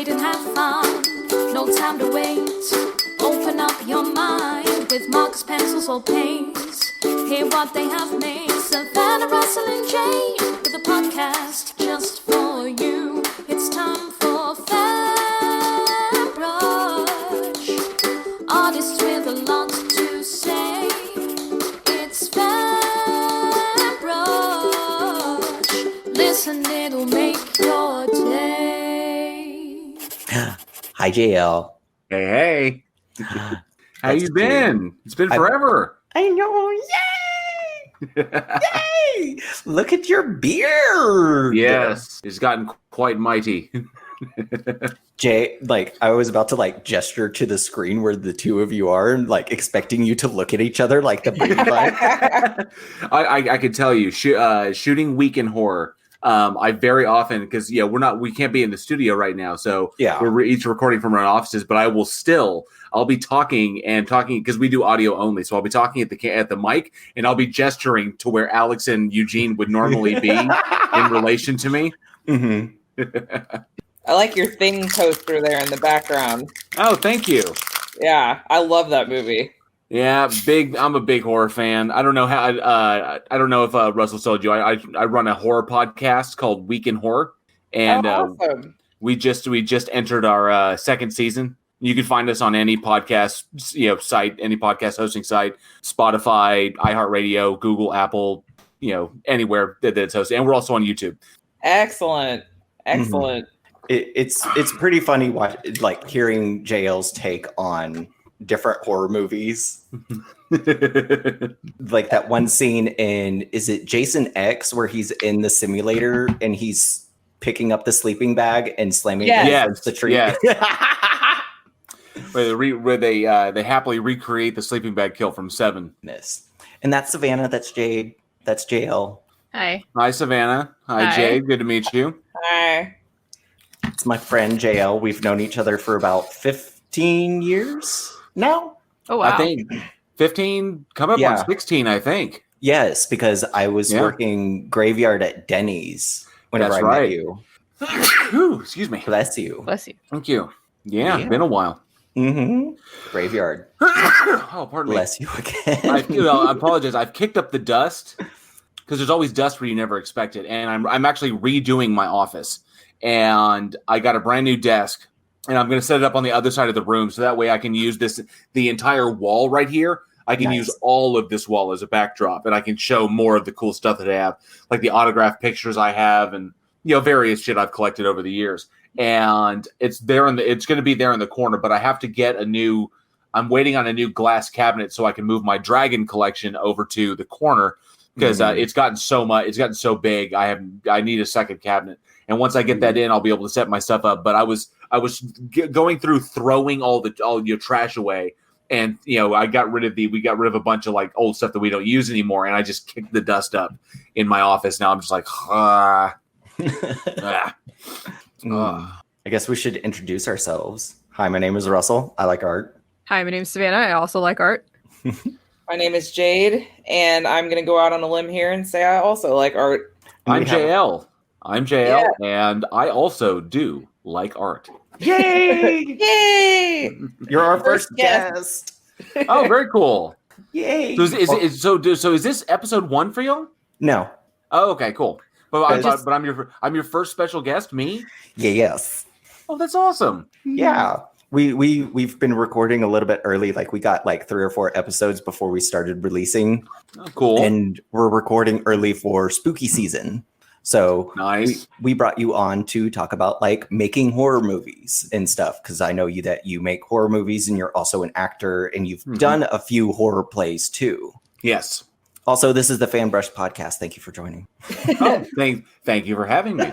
read and have fun. No time to wait. Open up your mind with markers, pencils, or paints. Hear what they have made. Savannah, Russell, and Jade with a podcast just for you. It's time for FanBrush. Artists with a lot to say. It's FanBrush. Listen, it'll make your day. Hi, JL. Hey. How you been? It's been forever. I know. Yay! Yay! Look at your beard. Yes, it's gotten quite mighty. Jay, I was about to gesture to the screen where the two of you are, and expecting you to look at each other like the Brady Bunch. I can tell you, shooting Week in Horror. I very often, because we can't be in the studio right now, so we're each recording from our offices. But I'll be talking because we do audio only. So I'll be talking at the mic, and I'll be gesturing to where Alex and Eugene would normally be in relation to me. Mm-hmm. I like your Thing poster there in the background. Oh, thank you. Yeah, I love that movie. Yeah, I'm a big horror fan. I don't know how. I don't know if Russell told you. I run a horror podcast called Week in Horror, and awesome. we just entered our second season. You can find us on any podcast site, any podcast hosting site, Spotify, iHeartRadio, Google, Apple, anywhere that it's hosted, and we're also on YouTube. Excellent. Mm-hmm. It's pretty funny hearing JL's take on different horror movies. Like that one scene in, is it Jason X, where he's in the simulator and he's picking up the sleeping bag and slamming it against the tree. Yes. where they happily recreate the sleeping bag kill from Seven. And that's Savannah, that's Jade, that's JL. Hi. Hi, Savannah. Hi, Jade. Good to meet you. Hi. It's my friend JL. We've known each other for about 15 years now. Oh, wow. I think 15, come up on 16, I think. Yes, because I was working graveyard at Denny's whenever I met you. Ooh, excuse me. Bless you. Bless you. Thank you. Yeah, been a while. Mm-hmm. Graveyard. Oh, pardon me. Bless you again. I apologize. I've kicked up the dust because there's always dust where you never expect it. And I'm actually redoing my office. And I got a brand new desk. And I'm going to set it up on the other side of the room. So that way I can use the entire wall right here. I can use all of this wall as a backdrop. And I can show more of the cool stuff that I have. Like the autographed pictures I have and, various shit I've collected over the years. And it's going to be there in the corner, but I have to get I'm waiting on a new glass cabinet so I can move my dragon collection over to the corner because it's gotten so big. I need a second cabinet. And once I get that in, I'll be able to set my stuff up. But I was going through throwing all your trash away. And, we got rid of a bunch of old stuff that we don't use anymore. And I just kicked the dust up in my office. Now I'm just like, I guess we should introduce ourselves. Hi, my name is Russell. I like art. Hi, my name is Savannah. I also like art. My name is Jade, and I'm going to go out on a limb here and say I also like art. I'm JL, and I also do like art. Yay! Yay! You're our first guest. Oh, very cool. Yay! So is this episode 1 for y'all? No. Oh, okay, cool. But I'm your first special guest, me? Yes. Oh, that's awesome. Yeah. We've been recording a little bit early. We got 3 or 4 episodes before we started releasing. Oh, cool. And we're recording early for spooky season. So nice. We brought you on to talk about making horror movies and stuff, because I know that you make horror movies and you're also an actor and you've done a few horror plays too. Yes. Also, this is the FanBrush podcast. Thank you for joining. Oh, thank you for having me.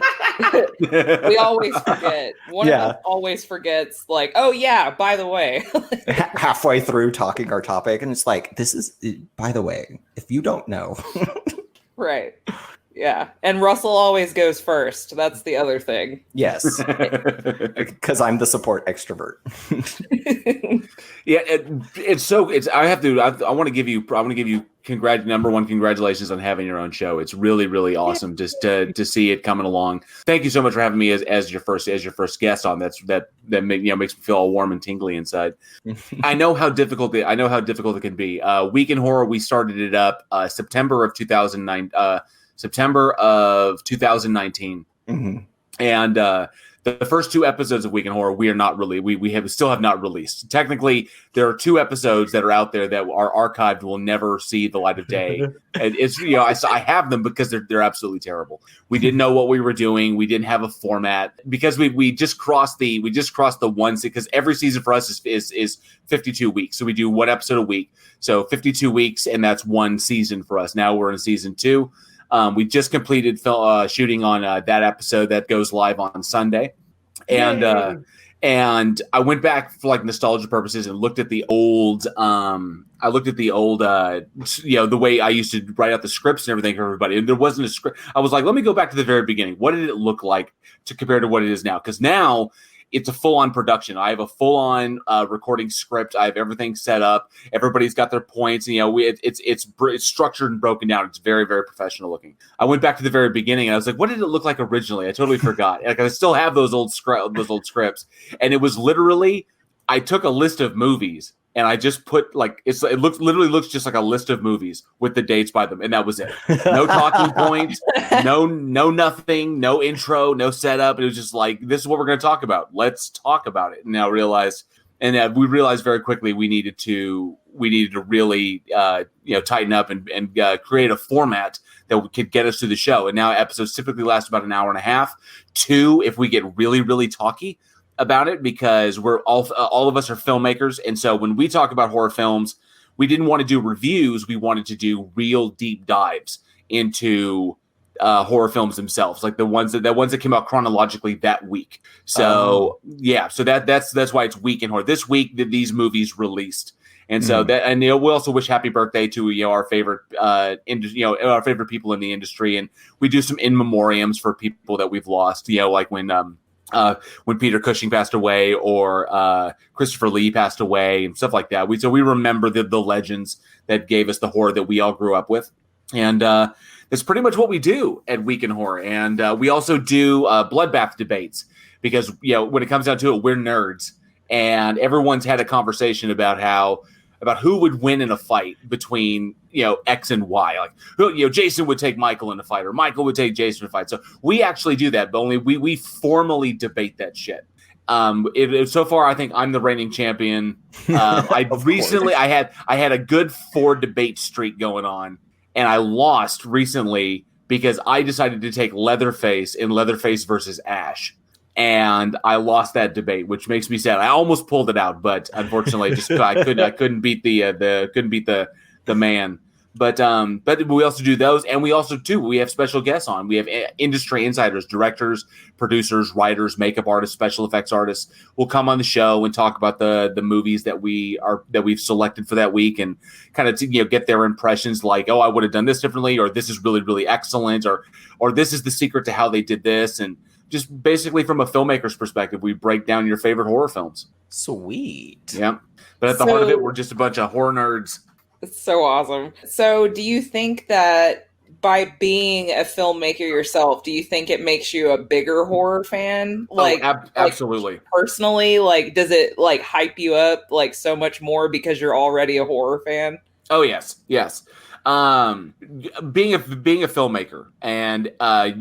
We always forget. One of us always forgets, oh yeah, by the way. Halfway through talking our topic, and it's this is, by the way, if you don't know. Right. Yeah. And Russell always goes first. That's the other thing. Yes, because I'm the support extrovert. Yeah, I want to give you number one congratulations on having your own show. It's really, really awesome just to see it coming along. Thank you so much for having me as your first guest on. That makes me feel all warm and tingly inside. I know how difficult it can be. Week in Horror, we started it up September of 2019. Mm-hmm. And the first 2 episodes of Week in Horror we still have not released. Technically, there are 2 episodes that are out there that are archived, will never see the light of day. And it's I have them because they're absolutely terrible. We didn't know what we were doing. We didn't have a format because we just crossed the one, because every season for us is 52 weeks. So we do 1 episode a week. So 52 weeks, and that's 1 season for us. Now we're in season 2. We just completed shooting on that episode that goes live on Sunday, and I went back for like nostalgia purposes and looked at the old. The way I used to write out the scripts and everything for everybody. And there wasn't a script. I was like, let me go back to the very beginning. What did it look like to compare to what it is now? Because now it's a full-on production. I have a full-on recording script. I have everything set up. Everybody's got their points. It's structured and broken down. It's very, very professional looking. I went back to the very beginning and I was like, what did it look like originally? I totally forgot. Like, I still have those old scripts. And it was literally, I took a list of movies and I just put literally looks just like a list of movies with the dates by them, and that was it. No talking points, no nothing, no intro, no setup. It was just like, this is what we're going to talk about. Let's talk about it. And now we realized very quickly we needed to really tighten up and create a format that could get us to the show. And now episodes typically last about an hour and a half, 2 if we get really, really talky about it, because we're all of us are filmmakers. And so when we talk about horror films, we didn't want to do reviews. We wanted to do real deep dives into horror films themselves, like the ones that came out chronologically that week. So so that's why it's Week in Horror. This week these movies released. And so we also wish happy birthday to our favorite our favorite people in the industry, and we do some in memoriams for people that we've lost, like when Peter Cushing passed away, or Christopher Lee passed away, and stuff like that. We remember the legends that gave us the horror that we all grew up with, and that's pretty much what we do at Week in Horror. And we also do bloodbath debates, because when it comes down to it, we're nerds, and everyone's had a conversation about who would win in a fight between X and Y. Like, Jason would take Michael in a fight, or Michael would take Jason in a fight. So we actually do that, but only we formally debate that shit. So far, I think I'm the reigning champion. I had a good 4 debate streak going on, and I lost recently because I decided to take Leatherface in Leatherface versus Ash. And I lost that debate, which makes me sad. I almost pulled it out, but unfortunately, I couldn't beat the man. But we also do those, and we have special guests on. We have industry insiders, directors, producers, writers, makeup artists, special effects artists will come on the show and talk about the movies that we've selected for that week, and kind of get their impressions, like, oh, I would have done this differently, or this is really, really excellent, or this is the secret to how they did this. And just basically from a filmmaker's perspective, we break down your favorite horror films. Sweet. Yeah. But at the heart of it, we're just a bunch of horror nerds. It's so awesome. So do you think that by being a filmmaker yourself, do you think it makes you a bigger horror fan? Absolutely. Personally, does it hype you up so much more because you're already a horror fan? Oh, yes. Yes. Being a filmmaker, and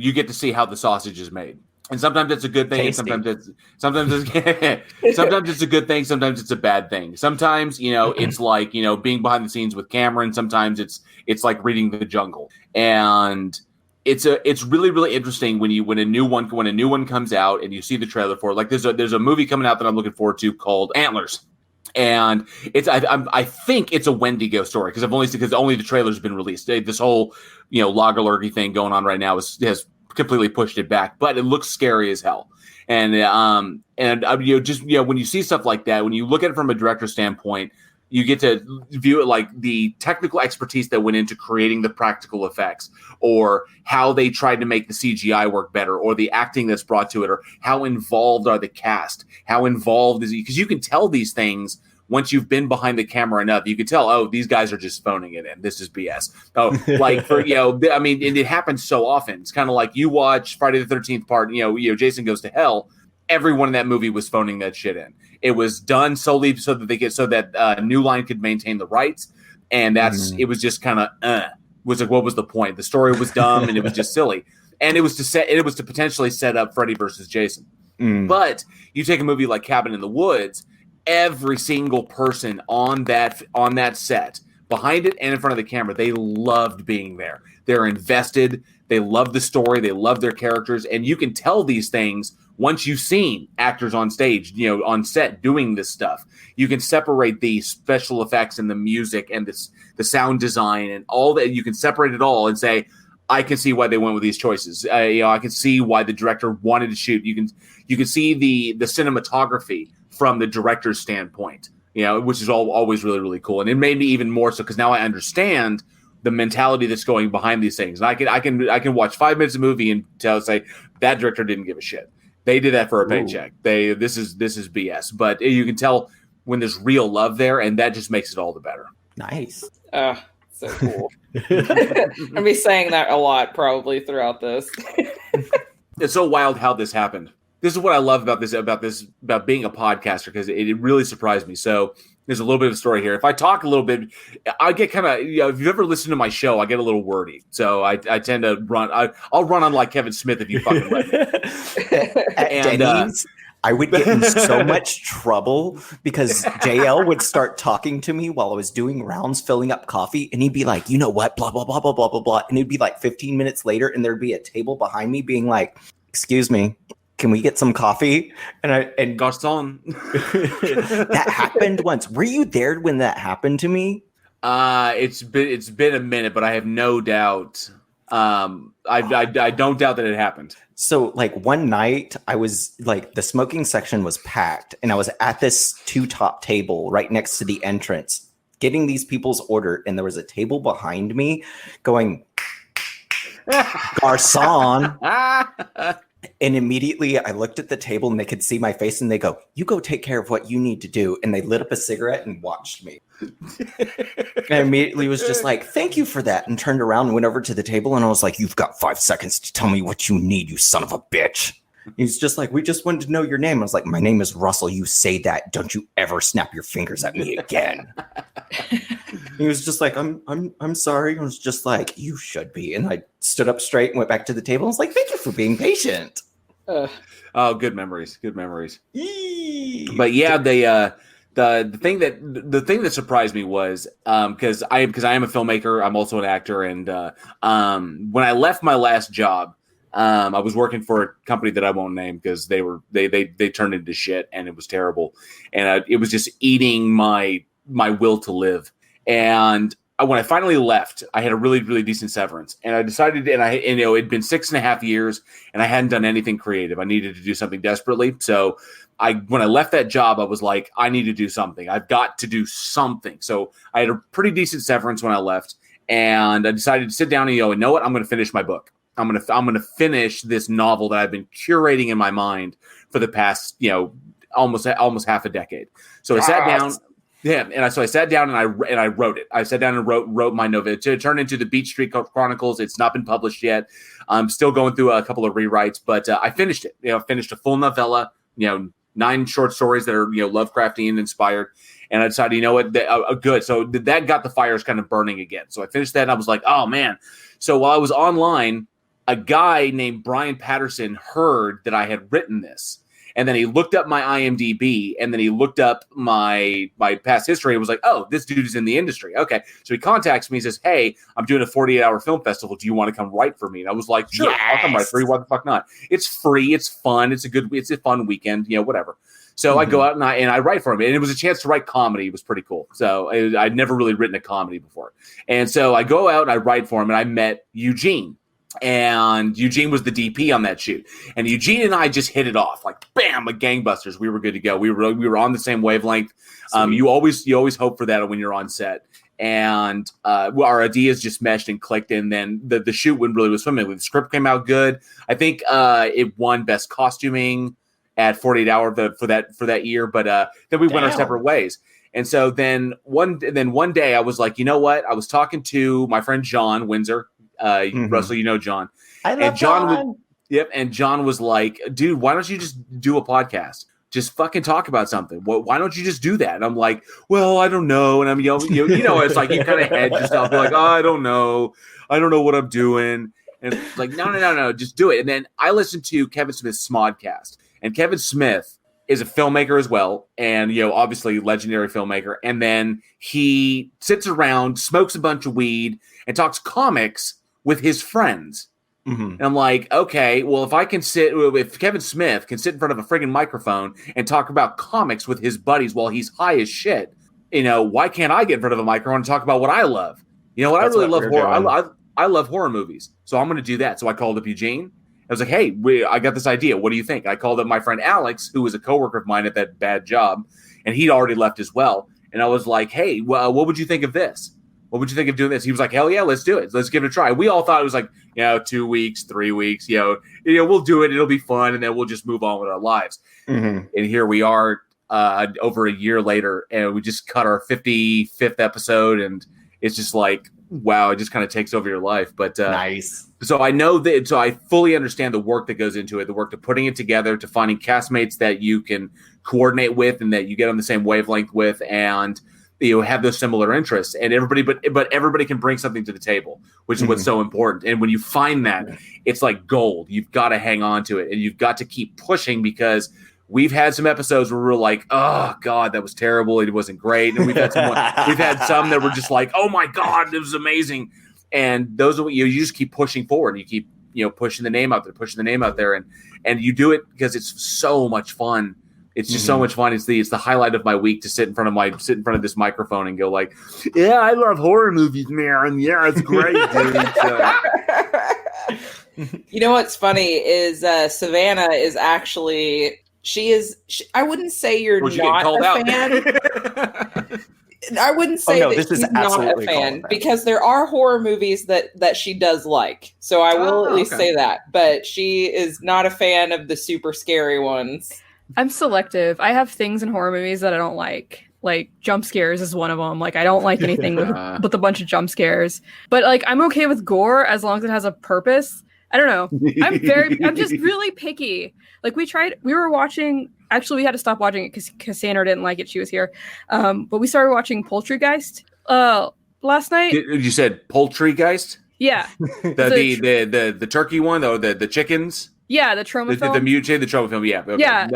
you get to see how the sausage is made. And sometimes it's a good thing. Tasty. Sometimes it's a good thing. Sometimes it's a bad thing. Sometimes, it's like, being behind the scenes with Cameron. Sometimes it's like reading The Jungle. And it's really, really interesting when a new one comes out and you see the trailer for it. Like there's a movie coming out that I'm looking forward to called Antlers. And I think it's a Wendigo story, because only the trailer's been released. This whole log-a-lurgy thing going on right now has completely pushed it back, but it looks scary as hell. And when you see stuff like that, when you look at it from a director standpoint, You get to view it like the technical expertise that went into creating the practical effects, or how they tried to make the CGI work better, or the acting that's brought to it, or how involved are the cast, how involved is it? Because you can tell these things once you've been behind the camera enough. You can tell, oh, these guys are just phoning it in. This is BS. Oh, like for I mean, it happens so often. It's kind of like you watch Friday the 13th part. Jason Goes to Hell. Everyone in that movie was phoning that shit in. It was done solely so that New Line could maintain the rights, and it was just kind of was like, what was the point? The story was dumb and it was just silly, and it was to potentially set up Freddy versus Jason. But you take a movie like Cabin in the Woods, every single person on that set, behind it and in front of the camera, they loved being there. They're invested. They love the story. They love their characters, and you can tell these things. Once you've seen actors on stage, on set doing this stuff, you can separate the special effects and the music and the sound design and all that. You can separate it all and say, I can see why they went with these choices. I can see why the director wanted to shoot. You can see the cinematography from the director's standpoint, which is always really, really cool. And it made me even more so because now I understand the mentality that's going behind these things. And I can watch 5 minutes of movie and say that director didn't give a shit. They did that for a paycheck. This is BS. But you can tell when there's real love there, and that just makes it all the better. Nice. So cool. I'll be saying that a lot probably throughout this. It's so wild how this happened. This is what I love about being a podcaster, because it really surprised me. So there's a little bit of a story here. If I talk a little bit, I get kind of, if you've ever listened to my show, I get a little wordy. So I tend to run. I'll run on like Kevin Smith if you fucking let me. At Denny's, I would get in so much trouble because JL would start talking to me while I was doing rounds, filling up coffee, and he'd be like, you know what, blah, blah, blah, blah, blah, blah, blah. And it'd be like 15 minutes later, and there'd be a table behind me being like, excuse me, can we get some coffee? And Gaston. That happened once. Were you there when that happened to me? It's been a minute, but I have no doubt. I don't doubt that it happened. So like one night I was like, the smoking section was packed, and I was at this 2-top table right next to the entrance getting these people's order, and there was a table behind me going, Garcon. And immediately I looked at the table and they could see my face, and they go, you go take care of what you need to do. And they lit up a cigarette and watched me. And I immediately was just like, thank you for that. And turned around and went over to the table, and I was like, you've got 5 seconds to tell me what you need, you son of a bitch. He's just like, we just wanted to know your name. I was like, my name is Russell. You say that. Don't you ever snap your fingers at me again. He was just like, I'm sorry. I was just like, you should be. And I stood up straight and went back to the table. I was like, thank you for being patient. Oh, good memories. Good memories. Yee. But yeah, the thing that surprised me was because I am a filmmaker. I'm also an actor. And when I left my last job, I was working for a company that I won't name because they turned into shit, and it was terrible, and it was just eating my will to live. And when I finally left, I had a really, really decent severance, and I decided, it'd been 6.5 years, and I hadn't done anything creative. I needed to do something desperately. So when I left that job, I was like, I need to do something. I've got to do something. So I had a pretty decent severance when I left, and I decided to sit down and you know what? I'm going to finish my book. I'm going to finish this novel that I've been curating in my mind for the past, almost half a decade. So I sat down. Yeah, and so I sat down and I wrote it. I sat down and wrote my novella. It turned into the Beach Street Chronicles. It's not been published yet. I'm still going through a couple of rewrites, but I finished it. Finished a full novella. 9 short stories that are Lovecraftian inspired. And I decided, you know what, good. So that got the fires kind of burning again. So I finished that, and I was like, oh man. So while I was online, a guy named Brian Patterson heard that I had written this. And then he looked up my IMDb, and then he looked up my past history and was like, oh, this dude is in the industry. Okay. So he contacts me and says, hey, I'm doing a 48-hour film festival. Do you want to come write for me? And I was like, sure, yes. I'll come write for you. Why the fuck not? It's free. It's fun. It's a fun weekend, whatever. So I go out and I write for him. And it was a chance to write comedy. It was pretty cool. So I'd never really written a comedy before. And so I go out and I write for him, and I met Eugene. and Eugene was the DP on that shoot. And Eugene and I just hit it off like bam, like gangbusters. We were good to go. We were on the same wavelength. You always hope for that when you're on set. And our ideas just meshed and clicked, and then the shoot went really was swimmingly. The script came out good. I think it won best costuming at 48 Hour for that year. But then we went our separate ways. And so then one day I was like, you know what? I was talking to my friend John Windsor. Russell, you know John. I love John. Yep. And John was like, dude, why don't you just do a podcast? Just fucking talk about something. Why don't you just do that? And I'm like, well, I don't know. And I'm, it's like you kind of hedge yourself. You're like, oh, I don't know what I'm doing. And it's like, no, just do it. And then I listened to Kevin Smith's Smodcast, and Kevin Smith is a filmmaker as well, and obviously legendary filmmaker. And then he sits around, smokes a bunch of weed, and talks comics with his friends. Mm-hmm. And I'm like, okay, well, if Kevin Smith can sit in front of a friggin' microphone and talk about comics with his buddies while he's high as shit, why can't I get in front of a microphone and talk about what I love? I really love horror. I love horror movies, so I'm going to do that. So I called up Eugene. I was like, hey, I got this idea. What do you think? I called up my friend Alex, who was a coworker of mine at that bad job, and he'd already left as well. And I was like, hey, what would you think of this? What would you think of doing this? He was like, hell yeah, let's do it. Let's give it a try. We all thought it was like, 2 weeks, 3 weeks, we'll do it. It'll be fun. And then we'll just move on with our lives. Mm-hmm. And here we are over a year later, and we just cut our 55th episode. And it's just like, wow, it just kind of takes over your life. But nice. So I fully understand the work that goes into it, the work to putting it together, to finding castmates that you can coordinate with and that you get on the same wavelength with, and have those similar interests, and but everybody can bring something to the table, which is what's so important. And when you find that, it's like gold. You've got to hang on to it, and you've got to keep pushing, because we've had some episodes where we're like, oh God, that was terrible. It wasn't great. And we've had some that were just like, oh my God, it was amazing. And those are you just keep pushing forward. You keep pushing the name out there, and you do it because it's so much fun. It's just so much fun. It's the highlight of my week to sit in front of this microphone and go like, yeah, I love horror movies, man. Yeah, it's great, dude. You know what's funny is Savannah is actually I wouldn't say you're not a fan. I wouldn't say that she's not a fan, because there are horror movies that she does like. So I will at least say that. But she is not a fan of the super scary ones. I'm selective. I have things in horror movies that I don't like. Like jump scares is one of them. Like I don't like anything with a bunch of jump scares. But like I'm okay with gore as long as it has a purpose. I don't know. I'm just really picky. Like we were watching. Actually, we had to stop watching it because Cassandra didn't like it. She was here. But we started watching Poultrygeist last night. You said Poultrygeist? Yeah. the turkey one, or the chickens? Yeah, the trauma film. The trauma film, yeah. Okay. Yeah.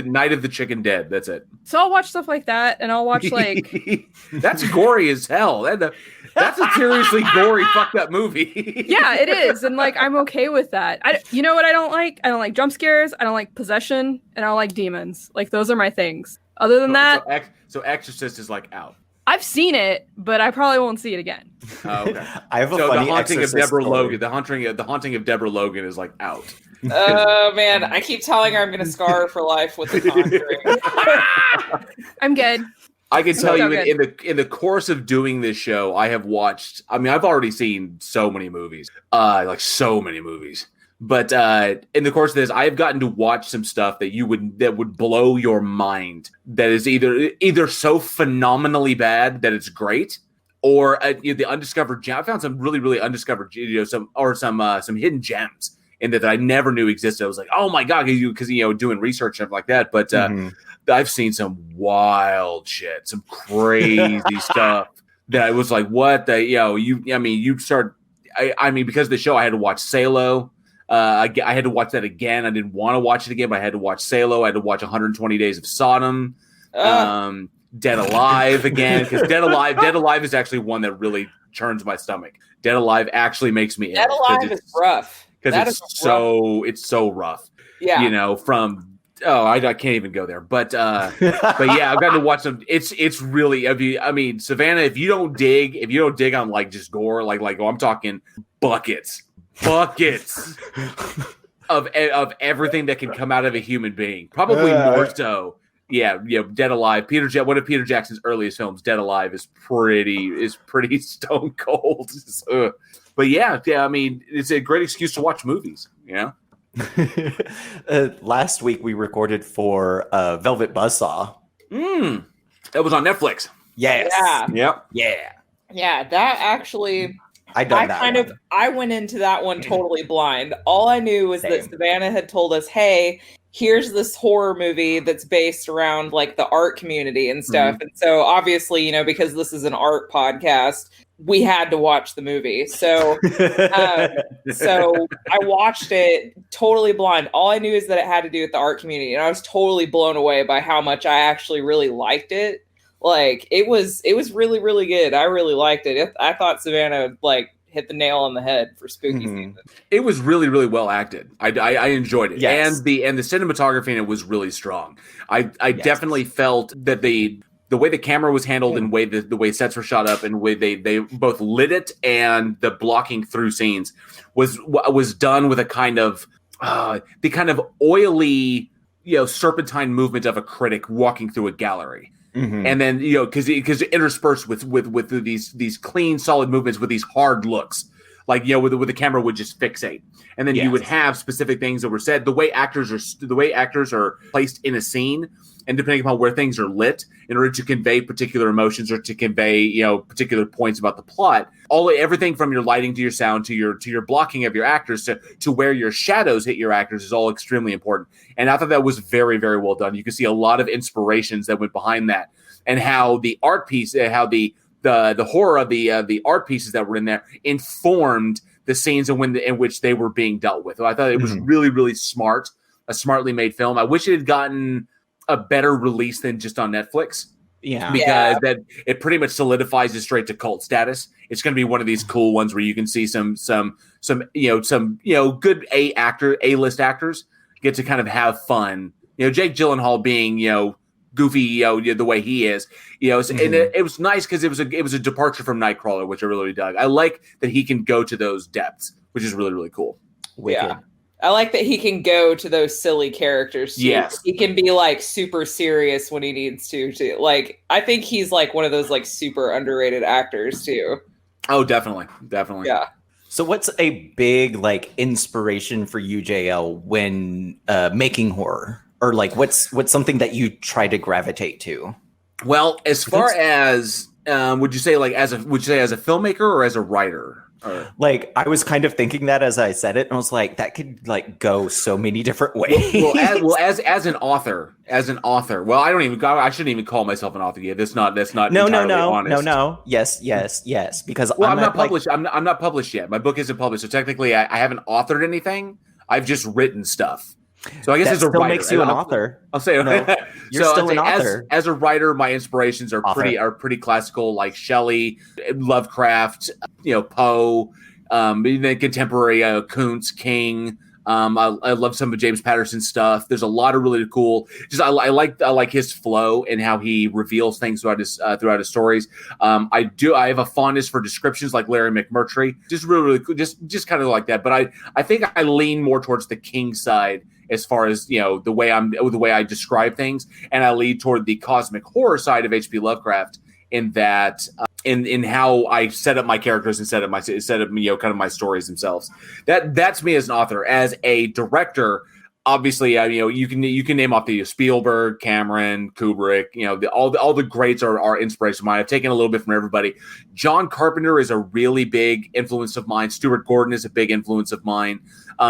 Night of the Chicken Dead, that's it. So I'll watch stuff like that, and I'll watch like... That's gory as hell. That's a seriously gory, fucked up movie. Yeah, it is, and like I'm okay with that. You know what I don't like? I don't like jump scares, I don't like possession, and I don't like demons. Like those are my things. Other than that... So Exorcist is like out. I've seen it, but I probably won't see it again. Oh, okay. I have a funny The Haunting of Deborah story. Logan. The Haunting of Deborah Logan is like out. Oh man, I keep telling her I'm going to scar her for life with The Conjuring. I'm good. I can tell you in the course of doing this show, I have watched. I mean, I've already seen so many movies, But in the course of this, I have gotten to watch some stuff that would blow your mind. That is either so phenomenally bad that it's great, or the undiscovered gem. I found some really, really undiscovered, some hidden gems in that I never knew existed. I was like, oh my God, because doing research and stuff like that. But I've seen some wild shit, some crazy stuff that I was like, what the because of the show, I had to watch Salo. I had to watch that again. I didn't want to watch it again, but I had to watch Salo. I had to watch 120 Days of Sodom. Dead Alive again, because Dead Alive is actually one that really churns my stomach. Dead Alive actually makes me Dead Alive is rough. Because it's so rough. Yeah. I can't even go there. But yeah, I've gotten to watch some. It's really. I mean, Savannah, if you don't dig on like just gore, like I'm talking buckets buckets of everything that can come out of a human being. Probably more so. Yeah, Dead Alive. One of Peter Jackson's earliest films, Dead Alive, is pretty stone cold. But yeah, I mean, it's a great excuse to watch movies. Last week we recorded for Velvet Buzzsaw. That was on Netflix. Yes. Yeah. Yep. Yeah. That actually. I went into that one totally blind. All I knew was that Savannah had told us, "Hey, here's this horror movie that's based around like the art community and stuff." Mm-hmm. And so obviously, because this is an art podcast, we had to watch the movie. So, so I watched it totally blind. All I knew is that it had to do with the art community, and I was totally blown away by how much I actually really liked it. Like it was really, really good. I really liked it. I thought Savannah hit the nail on the head for spooky season. It was really, really well acted. I enjoyed it. Yes. And the cinematography in it was really strong. I definitely felt that the way the camera was handled and the way sets were shot up and the way they both lit it and the blocking through scenes was done with a kind of the kind of oily, serpentine movement of a critic walking through a gallery. Mm-hmm. And then, because interspersed with these clean, solid movements with these hard looks, where the camera would just fixate, and then you would have specific things that were said. The way actors are placed in a scene, and depending upon where things are lit, in order to convey particular emotions or to convey particular points about the plot, everything from your lighting to your sound to your blocking of your actors to where your shadows hit your actors is all extremely important. And I thought that was very, very well done. You can see a lot of inspirations that went behind that, and how the art piece, how the horror of the art pieces that were in there informed the scenes in which they were being dealt with. So I thought it was really, really smart, a smartly made film. I wish it had gotten a better release than just on Netflix. Yeah. Because that it pretty much solidifies it straight to cult status. It's going to be one of these cool ones where you can see some good A-list actors get to kind of have fun. Jake Gyllenhaal being, goofy, the way he is, and it was nice because it was a departure from Nightcrawler, which I really dug. I like that he can go to those depths, which is really, really cool. Wicked. Yeah. I like that he can go to those silly characters too. Yes. He can be super serious when he needs to. I think he's one of those super underrated actors too. Oh, definitely. Yeah. So what's a big inspiration for you, JL, when making horror? Or what's something that you try to gravitate to? Well, as far as would you say as a filmmaker or as a writer? I was kind of thinking that as I said it, and I was like, that could go so many different ways. As an author. Well, I shouldn't even call myself an author yet. That's not honest. No. Yes. Because I'm not published. I'm not published yet. My book isn't published, so technically, I haven't authored anything. I've just written stuff. So I guess as a writer, makes you an author. I'll say you're still an author. As a writer, my inspirations are pretty classical, like Shelley, Lovecraft, Poe, then contemporary Kuntz, King. I love some of James Patterson's stuff. There's a lot of really cool. I like his flow and how he reveals things throughout his stories. I have a fondness for descriptions like Larry McMurtry. Just really, really cool. Just kind of like that. But I think I lean more towards the King side as far as the way I describe things, and I lead toward the cosmic horror side of H.P. Lovecraft in that. In how I set up my characters and set up kind of my stories themselves. That's me as an author. As a director, obviously, you can name off the Spielberg, Cameron, Kubrick. All the greats are inspiration of mine. I've taken a little bit from everybody. John Carpenter is a really big influence of mine. Stuart Gordon is a big influence of mine.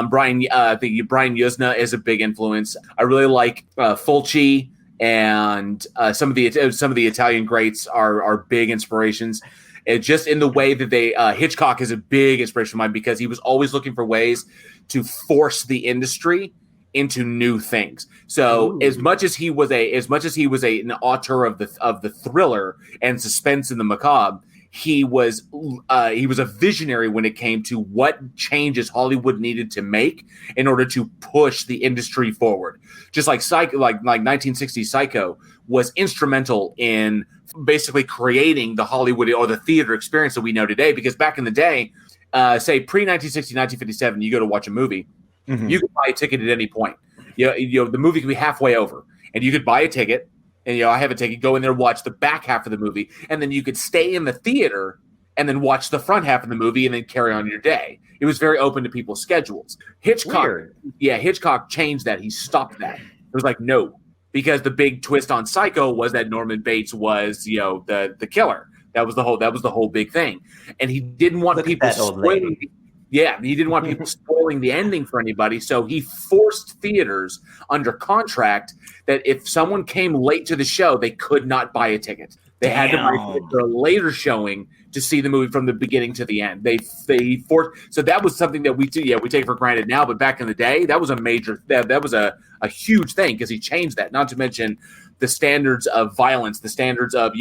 Brian Yuzna is a big influence. I really like Fulci. And some of the Italian greats are big inspirations. And just in the way that they Hitchcock is a big inspiration of mine because he was always looking for ways to force the industry into new things. So as much as he was an auteur of the thriller and suspense in the macabre, he was a visionary when it came to what changes Hollywood needed to make in order to push the industry forward. Just like 1960s Psycho was instrumental in basically creating the Hollywood or the theater experience that we know today. Because back in the day, say pre-1960, 1957, you go to watch a movie, you could buy a ticket at any point. You know, the movie could be halfway over, and you could buy a ticket, and I have a ticket, go in there, watch the back half of the movie, and then you could stay in the theater and then watch the front half of the movie and then carry on your day. It was very open to people's schedules. Hitchcock changed that. He stopped that. It was like, no, because the big twist on Psycho was that Norman Bates was, the killer. That was the whole big thing. And he didn't want people spoiling. He didn't want people spoiling the ending for anybody. So he forced theaters under contract that if someone came late to the show, they could not buy a ticket. They had to buy a ticket for a later showing to see the movie from the beginning to the end. They forced. So that was something that we take for granted now, but back in the day, that was a major. That was a huge thing because he changed that. Not to mention the standards of violence, the standards of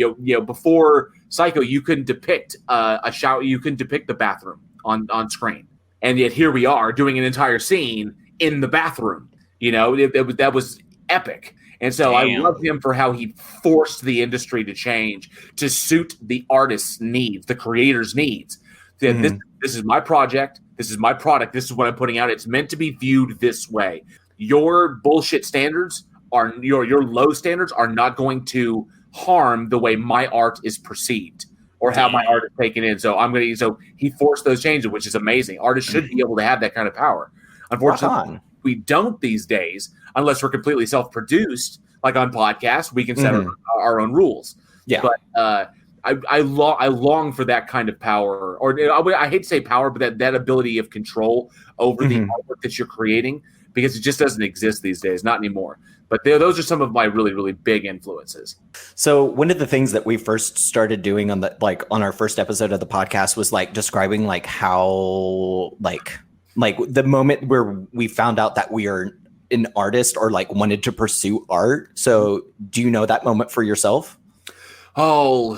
before Psycho, you couldn't depict a shower, you couldn't depict the bathroom on screen, and yet here we are doing an entire scene in the bathroom. That was epic. And so I love him for how he forced the industry to change to suit the artist's needs, the creator's needs. This is my project. This is my product. This is what I'm putting out. It's meant to be viewed this way. Your bullshit standards are your low standards are not going to harm the way my art is perceived or how my art is taken in. So so he forced those changes, which is amazing. Artists should be able to have that kind of power. Unfortunately, we don't these days, unless we're completely self-produced, like on podcasts, we can set our own rules. Yeah. But I long for that kind of power, or I hate to say power, but that ability of control over the artwork that you're creating, because it just doesn't exist these days, not anymore. But those are some of my really, really big influences. So one of the things that we first started doing on our first episode of the podcast was describing how the moment where we found out that we are an artist or wanted to pursue art. So do you know that moment for yourself? Oh,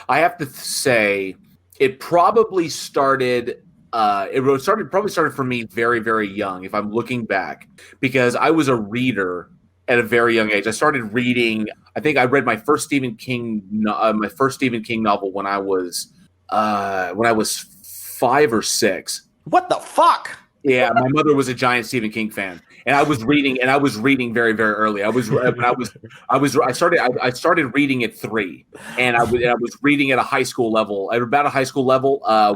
I have to say it probably started. Probably started for me very, very young, if I'm looking back, because I was a reader at a very young age. I started reading. I think I read my first Stephen King novel when I was 5 or 6. What the fuck? Yeah, my mother was a giant Stephen King fan, and I was reading very, very early. I started reading at 3, and I was reading at a high school level,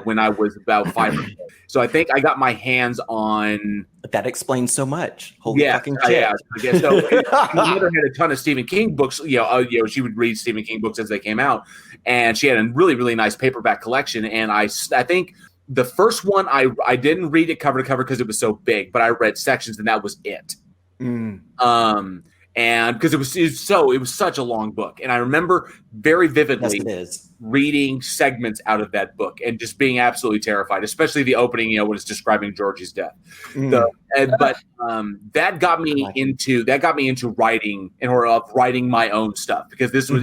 when I was about 5 or 6. So I think I got my hands on. That explains so much. Holy fucking shit! Yeah, I guess so. My mother had a ton of Stephen King books. She would read Stephen King books as they came out, and she had a really, really nice paperback collection. And I think. The first one, I didn't read it cover to cover because it was so big, but I read sections and that was it. And because it was such a long book, and I remember very vividly reading segments out of that book and just being absolutely terrified, especially the opening, when it's describing Georgie's death. But that got me into writing and writing my own stuff, because this was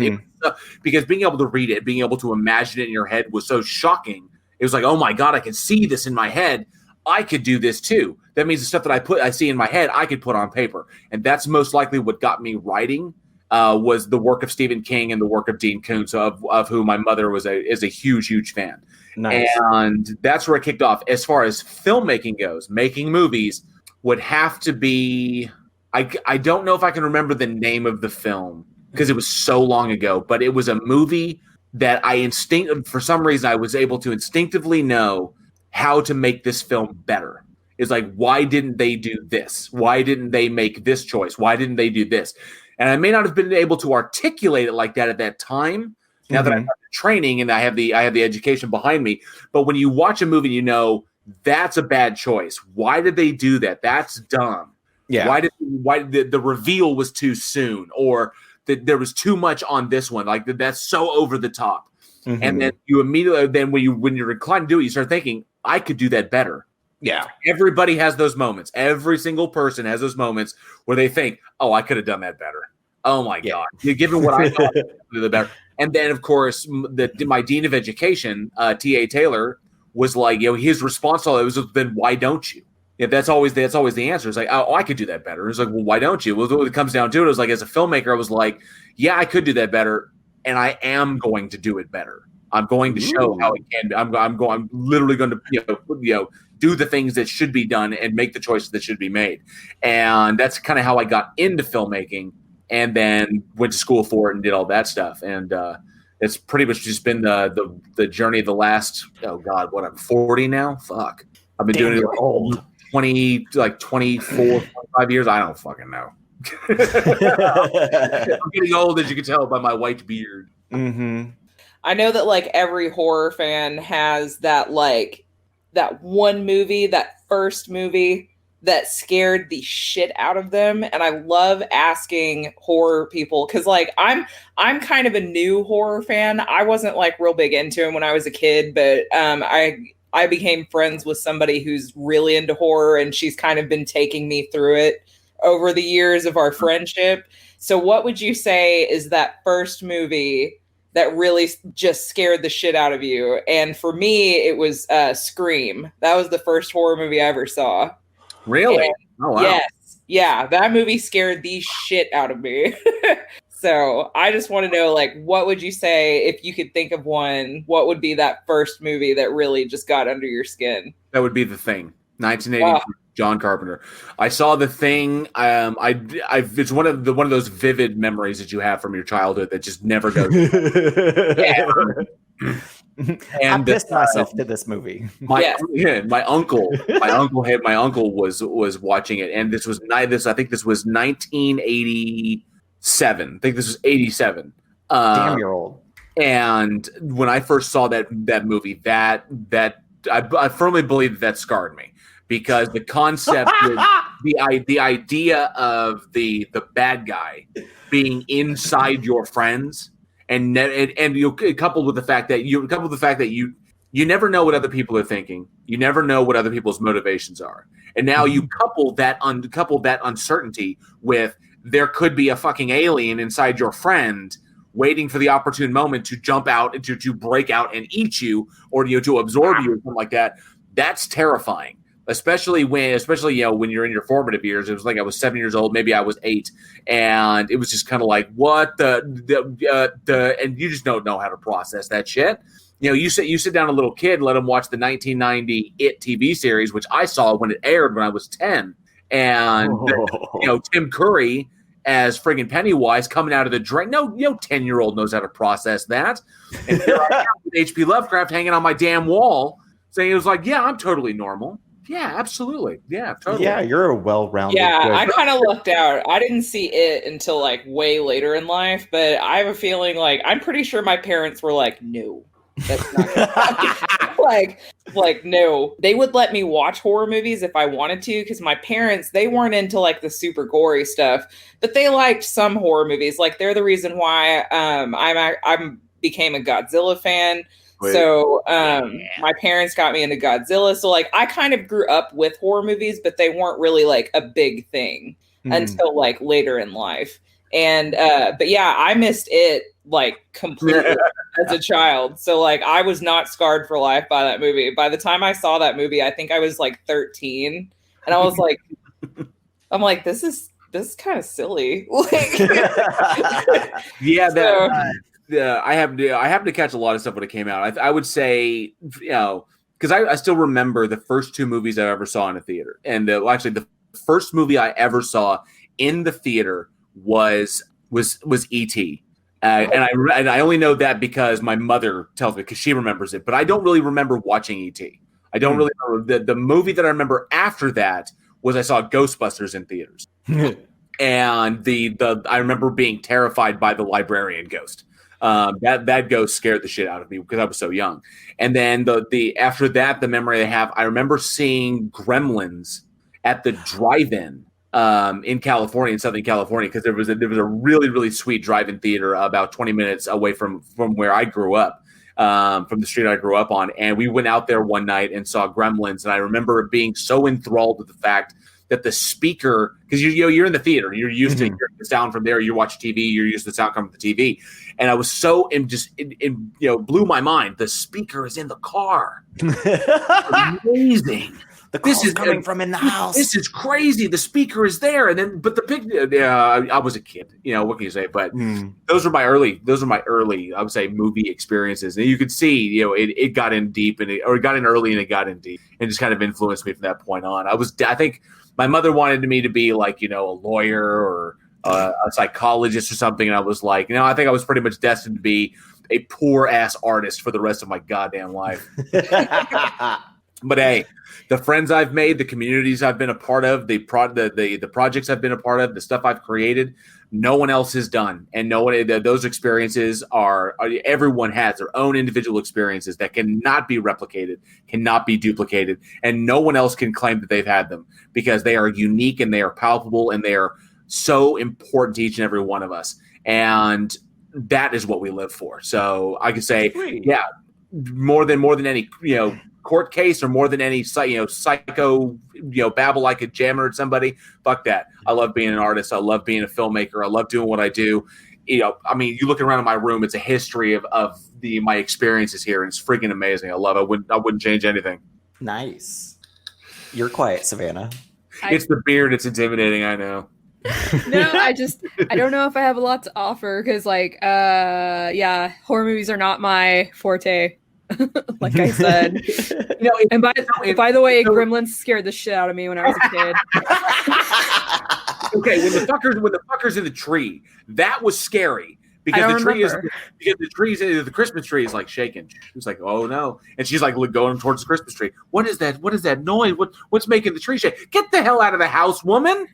because being able to read it, being able to imagine it in your head was so shocking. It was like, oh my God, I can see this in my head. I could do this too. That means the stuff that I see in my head, I could put on paper. And that's most likely what got me writing, was the work of Stephen King and the work of Dean Koontz, of whom my mother is a huge, huge fan. Nice. And that's where it kicked off. As far as filmmaking goes, making movies would have to be, I don't know if I can remember the name of the film because it was so long ago, but it was a movie that for some reason, I was able to instinctively know how to make this film better. It's like, why didn't they do this? Why didn't they make this choice? Why didn't they do this? And I may not have been able to articulate it like that at that time. Now that I have the training and I have the education behind me, but when you watch a movie, that's a bad choice. Why did they do that? That's dumb. Yeah. Why did the reveal was too soon, or that there was too much on this one, that's so over the top. And then you immediately, when you're inclined to do it, you start thinking, I could do that better. Yeah. Everybody has those moments. Every single person has those moments where they think, oh, I could have done that better. Oh my God. Given what I thought, I could do that better. And then of course, my dean of education, T.A. Taylor, was like, his response to all it was, then why don't you? Yeah, that's always the answer. It's like, oh, I could do that better. It's like, well, why don't you? Well, when it comes down to it, it was like, as a filmmaker, I was like, yeah, I could do that better, and I am going to do it better. I'm going to show how it can be. I'm literally going to do the things that should be done and make the choices that should be made. And that's kind of how I got into filmmaking, and then went to school for it and did all that stuff. And it's pretty much just been the journey of the last, oh God, what, I'm 40 now? Fuck. I've been doing it old. 24, 25 years. I don't fucking know. I'm getting old, as you can tell by my white beard. Mm-hmm. I know that like every horror fan has that one movie, that first movie that scared the shit out of them. And I love asking horror people, because like I'm kind of a new horror fan. I wasn't like real big into him when I was a kid, but I became friends with somebody who's really into horror, and she's kind of been taking me through it over the years of our friendship. So what would you say is that first movie that really just scared the shit out of you? And for me, it was Scream. That was the first horror movie I ever saw. Really? And, oh, wow. Yes. Yeah, that movie scared the shit out of me. So I just want to know, like, what would you say, if you could think of one, what would be that first movie that really just got under your skin? That would be The Thing, 1980, John Carpenter. I saw The Thing. It's one of those vivid memories that you have from your childhood that just never goes. And I pissed myself to this movie. My uncle was watching it, and this was 1987. I think this was 87. Damn, you're old. And when I first saw that movie, that I firmly believe that scarred me, because the concept, the idea of the bad guy being inside your friends, and you coupled with the fact that you never know what other people are thinking, you never know what other people's motivations are, and now you couple that uncertainty with, there could be a fucking alien inside your friend waiting for the opportune moment to jump out and to break out and eat you, or to absorb you or something like that. That's terrifying, especially when you're in your formative years. It was like I was 7 years old, maybe I was 8, and it was just kind of like, what the and you just don't know how to process that shit. You sit down a little kid and let them watch the 1990 It TV series, which I saw when it aired when I was 10, and Tim Curry as friggin' Pennywise coming out of the drain. No 10-year-old knows how to process that. And here I am with H.P. Lovecraft hanging on my damn wall, saying it was like, yeah, I'm totally normal. Yeah, absolutely. Yeah, totally. Yeah, you're a well-rounded. Yeah, I kind of lucked out. I didn't see it until like way later in life, but I have a feeling like I'm pretty sure my parents were like, no. That's not gonna like no. They would let me watch horror movies if I wanted to, because my parents, they weren't into like the super gory stuff, but they liked some horror movies. Like they're the reason why I became a Godzilla fan. Wait. So my parents got me into Godzilla. So like I kind of grew up with horror movies, but they weren't really like a big thing until like later in life. And but yeah, I missed it like completely as a child. So like I was not scarred for life by that movie. By the time I saw that movie, I think I was like 13, and I was like, I'm like, this is kind of silly. Like, yeah, I happened to catch a lot of stuff when it came out. I would say, because I still remember the first 2 movies I ever saw in a theater, and actually the first movie I ever saw in the theater was E.T. And I only know that because my mother tells me, because she remembers it, but I don't really remember watching E.T. I don't really remember. The movie that I remember after that was I saw Ghostbusters in theaters. And I remember being terrified by the librarian ghost. That ghost scared the shit out of me because I was so young. And then after that, the memory I have, I remember seeing Gremlins at the drive-in in California, in Southern California, because there was a really, really sweet drive-in theater about 20 minutes away from where I grew up, from the street I grew up on. And we went out there one night and saw Gremlins. And I remember being so enthralled with the fact that the speaker, because you're in the theater, you're used to hearing the sound from there. You watch TV, you're used to the sound coming from the TV. And I was so blew my mind. The speaker is in the car. Amazing. this is coming from in the house. This is crazy. The speaker is there, and then but the picture. I was a kid. What can you say? But those were my early. I would say movie experiences, and you could see it got in deep it got in early and it got in deep and just kind of influenced me from that point on. I think my mother wanted me to be like a lawyer or a psychologist or something, and I was like, I think I was pretty much destined to be a poor ass artist for the rest of my goddamn life. But hey, the friends I've made, the communities I've been a part of, the projects I've been a part of, the stuff I've created, no one else has done. And those experiences everyone has their own individual experiences that cannot be replicated, cannot be duplicated, and no one else can claim that they've had them because they are unique and they are palpable and they are so important to each and every one of us. And that is what we live for. So I could say, yeah, more than any, court case or more than any psycho babble I could jam at somebody. Fuck that. I love being an artist. I love being a filmmaker. I love doing what I do. You look around in my room, it's a history of my experiences here, and it's freaking amazing. I love it. I wouldn't change anything. Nice. You're quiet, Savannah. It's the beard. It's intimidating. I know. No, I don't know if I have a lot to offer because horror movies are not my forte. Like I said, and by the way, Gremlins scared the shit out of me when I was a kid. Okay, when the fuckers in the tree, that was scary because the Christmas tree is like shaking. She's like, oh no, and she's like going towards the Christmas tree. What is that? What is that noise? What's making the tree shake? Get the hell out of the house, woman!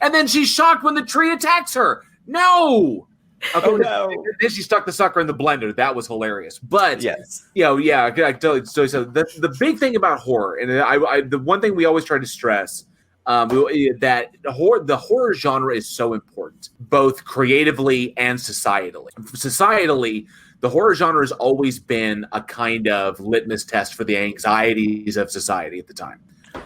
And then she's shocked when the tree attacks her. No. Okay, oh, no. Then she stuck the sucker in the blender. That was hilarious. But yes, I can tell you. So the big thing about horror, and the one thing we always try to stress, that the horror genre is so important, both creatively and societally. Societally, the horror genre has always been a kind of litmus test for the anxieties of society at the time.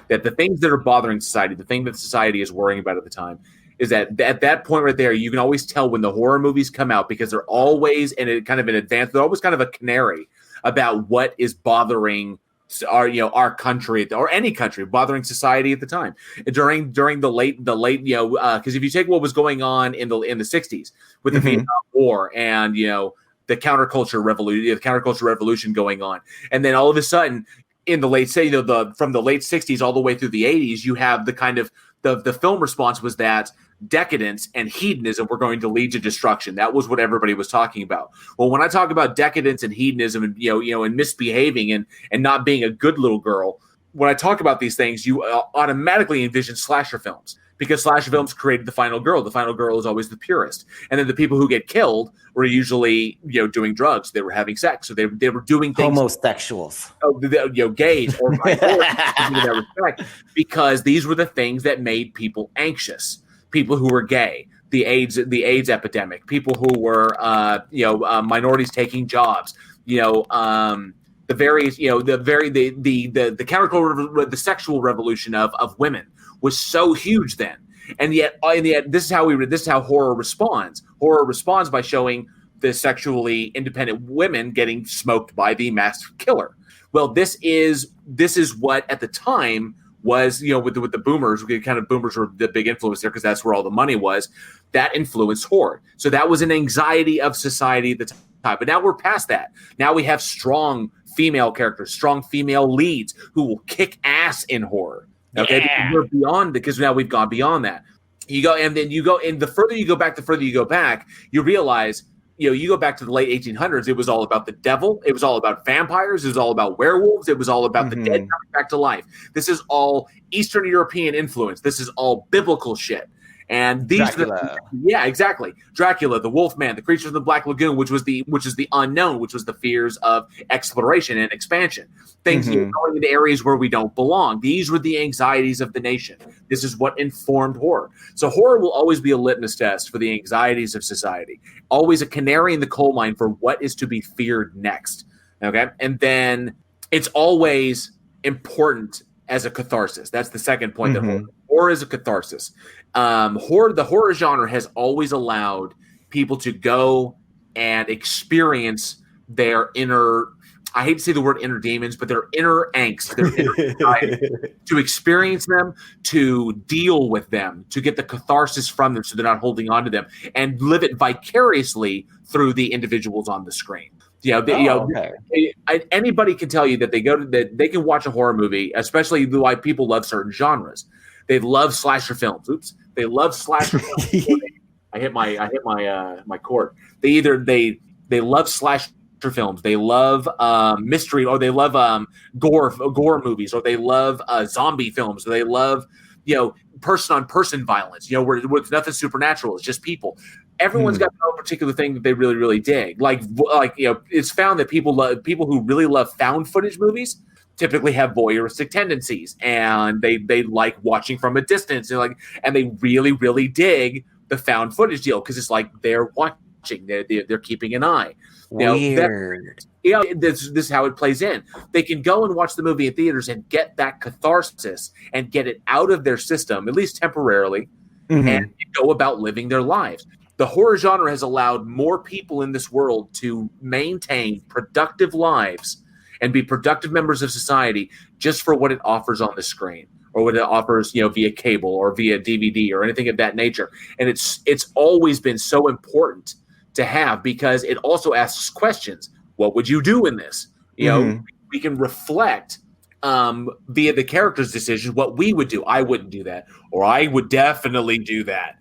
That the things that are bothering society, the thing that society is worrying about at the time, is that at that point right there, you can always tell when the horror movies come out because they're always in advance. They're always kind of a canary about what is bothering our country or any country, bothering society at the time during the late because if you take what was going on in the 60s with the Vietnam War and the counterculture revolution going on, and then all of a sudden in the late from the late 60s all the way through the 80s, you have the kind of the film response was that decadence and hedonism were going to lead to destruction. That was what everybody was talking about. Well, when I talk about decadence and hedonism and and misbehaving and not being a good little girl, when I talk about these things, you automatically envision slasher films because slasher films created the final girl. The final girl is always the purest, and then the people who get killed were usually doing drugs. They were having sex, so they were doing things. Homosexuals, gays, or that respect, because these were the things that made people anxious. People who were gay, the AIDS epidemic, people who were minorities taking jobs, the various the countercultural, the sexual revolution of women was so huge then, and yet this is how horror responds. Horror responds by showing the sexually independent women getting smoked by the masked killer. Well, this is what at the time was, with the boomers, boomers were the big influence there because that's where all the money was. That influenced horror. So that was an anxiety of society at the time. But now we're past that. Now we have strong female characters, strong female leads who will kick ass in horror. Okay, yeah. We're beyond because now we've gone beyond that. And the further you go back, you realize. You go back to the late 1800s, it was all about the devil. It was all about vampires. It was all about werewolves. It was all about the dead coming back to life. This is all Eastern European influence. This is all biblical shit. And these exactly. Dracula, the Wolfman, the Creature of the Black Lagoon, which is the unknown, which was the fears of exploration and expansion. Things going into areas where we don't belong. These were the anxieties of the nation. This is what informed horror. So horror will always be a litmus test for the anxieties of society. Always a canary in the coal mine for what is to be feared next. Okay? And then it's always important as a catharsis. That's the second point that horror is a catharsis. The horror genre has always allowed people to go and experience their inner I hate to say the word inner demons, but their inner angst, their inner anxiety, to experience them, to deal with them, to get the catharsis from them so they're not holding on to them, and live it vicariously through the individuals on the screen. Anybody can tell you that they can watch a horror movie, especially why people love certain genres. They love slasher films. They love slasher films. I hit my cord. They love slasher films. They love mystery, or they love gore movies, or they love zombie films, or they love person on person violence. Where it's nothing supernatural. It's just people. Everyone's got their own particular thing that they really, really dig. Like it's found that people who really love found footage movies typically have voyeuristic tendencies, and they like watching from a distance, and they really, really dig the found footage deal because it's like they're watching, they're keeping an eye. Weird. This is how it plays in. They can go and watch the movie in theaters and get that catharsis and get it out of their system, at least temporarily, and go about living their lives. The horror genre has allowed more people in this world to maintain productive lives and be productive members of society just for what it offers on the screen, or what it offers, via cable or via DVD or anything of that nature. And it's always been so important to have, because it also asks questions. What would you do in this? We can reflect via the character's decisions what we would do. I wouldn't do that, or I would definitely do that.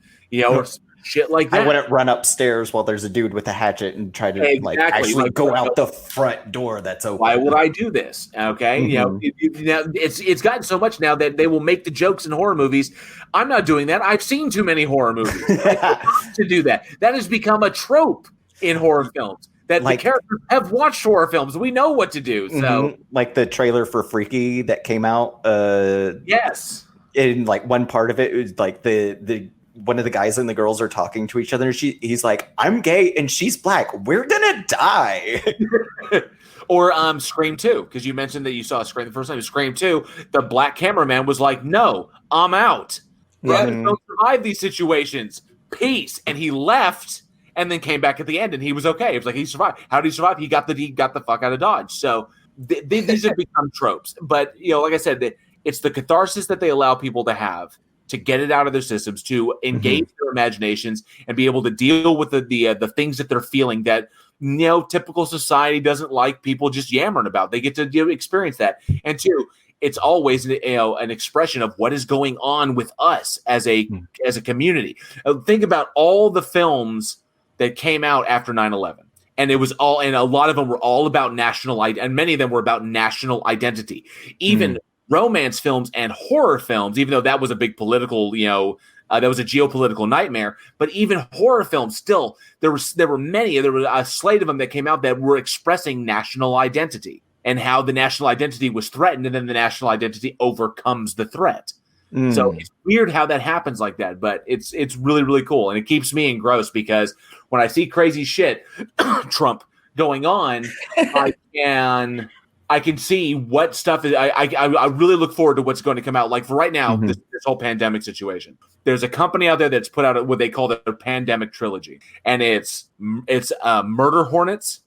Or shit like that. I wouldn't run upstairs while there's a dude with a hatchet and try to actually go out the front door that's open. Why would I do this? Okay, it's gotten so much now that they will make the jokes in horror movies. I'm not doing that. I've seen too many horror movies to do that. That has become a trope in horror films. That the characters have watched horror films. We know what to do. So, like the trailer for Freaky that came out. Yes. In one part of it was like the one of the guys and the girls are talking to each other, and he's like, "I'm gay and she's black. We're gonna die." Or Scream 2, because you mentioned that you saw Scream the first time. Scream 2, the black cameraman was like, "No, I'm out. Brothers don't survive these situations. Peace." And he left, and then came back at the end, and he was okay. It was like he survived. How did he survive? He got the fuck out of Dodge. So these have become tropes. But like I said, it's the catharsis that they allow people to have, to get it out of their systems, to engage their imaginations, and be able to deal with the things that they're feeling that typical society doesn't like people just yammering about. They get to experience that. And two, it's always an expression of what is going on with us as a community. Think about all the films that came out after 9/11. And it was all, and a lot of them were all about national, and many of them were about national identity. Even romance films and horror films, even though that was a big political, that was a geopolitical nightmare. But even horror films, still, there were a slate of them that came out that were expressing national identity and how the national identity was threatened, and then the national identity overcomes the threat. So it's weird how that happens like that, but it's really, really cool, and it keeps me engrossed, because when I see crazy shit, Trump, going on, I can see what stuff is. I really look forward to what's going to come out. Like for right now, this whole pandemic situation. There's a company out there that's put out what they call their pandemic trilogy, and it's Murder Hornets,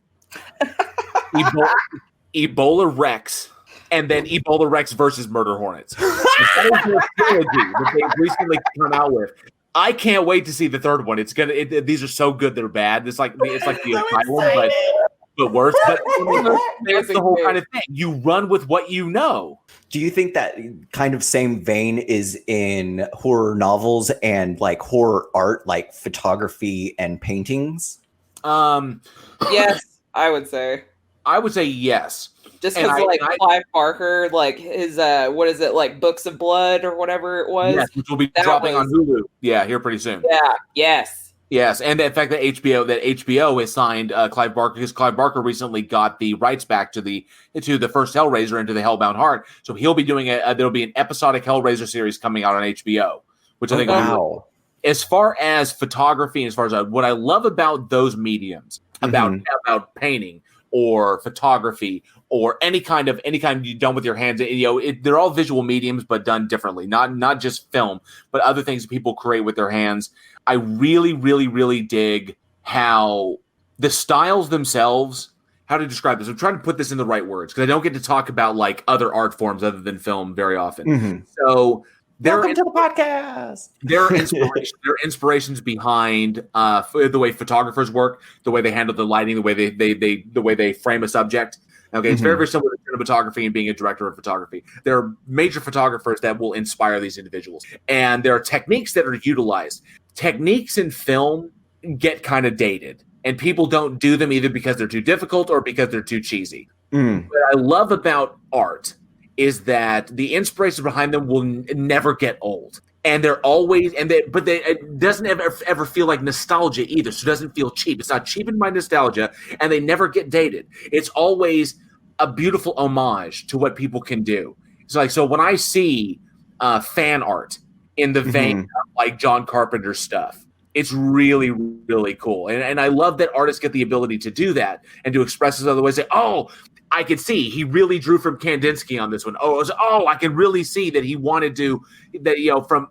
Ebola Rex, and then Ebola Rex versus Murder Hornets. That is their trilogy that they've recently come out with. I can't wait to see the third one. These are so good they're bad. It's like the Asylum, but worse. But that's the whole kind of thing. You run with what you know. Do you think that kind of same vein is in horror novels and horror art, like photography and paintings? Yes, I would say. I would say yes. Just because, Clive Barker, his, what is it, Books of Blood or whatever it was? Yes, which will be dropping on Hulu. Yeah, here pretty soon. Yeah, yes. Yes, and the fact that HBO has signed Clive Barker, because Clive Barker recently got the rights back to the first Hellraiser, into the Hellbound Heart. So he'll be doing there'll be an episodic Hellraiser series coming out on HBO, which I think will be, as far as photography, and as far as what I love about those mediums, about painting or photography or any kind you've done with your hands, they're all visual mediums, but done differently. Not just film, but other things that people create with their hands. I really, really, really dig how the styles themselves how to describe this. I'm trying to put this in the right words because I don't get to talk about like other art forms other than film very often. Mm-hmm. So welcome to the podcast. There are inspirations behind the way photographers work, the way they handle the lighting, the way they frame a subject. Okay, it's very, very similar to cinematography and being a director of photography. There are major photographers that will inspire these individuals, and there are techniques that are utilized. Techniques in film get kind of dated, and people don't do them either because they're too difficult or because they're too cheesy. What I love about art is that the inspiration behind them will never get old. And they're always, it doesn't ever feel like nostalgia either. So it doesn't feel cheap. It's not cheapened by nostalgia, and they never get dated. It's always a beautiful homage to what people can do. It's like, so when I see fan art in the vein of like John Carpenter stuff, it's really, really cool. And I love that artists get the ability to do that and to express this other way. Say, oh, I could see he really drew from Kandinsky on this one. I can really see that he wanted to, from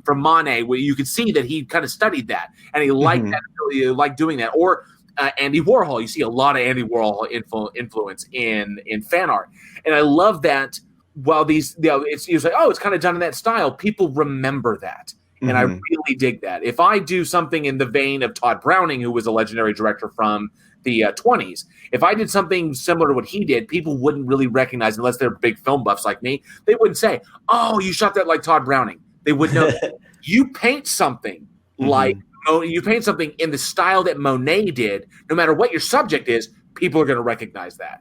Monet, where you could see that he kind of studied that and he liked that, really liked doing that. Or Andy Warhol, you see a lot of Andy Warhol influence in fan art, and I love that. While it's like, oh, it's kind of done in that style, people remember that. And I really dig that. If I do something in the vein of Todd Browning, who was a legendary director from the 20s, if I did something similar to what he did, people wouldn't really recognize, unless they're big film buffs like me, they wouldn't say, oh, you shot that like Todd Browning. They would know. You paint something like, you paint something in the style that Monet did, no matter what your subject is, people are going to recognize that.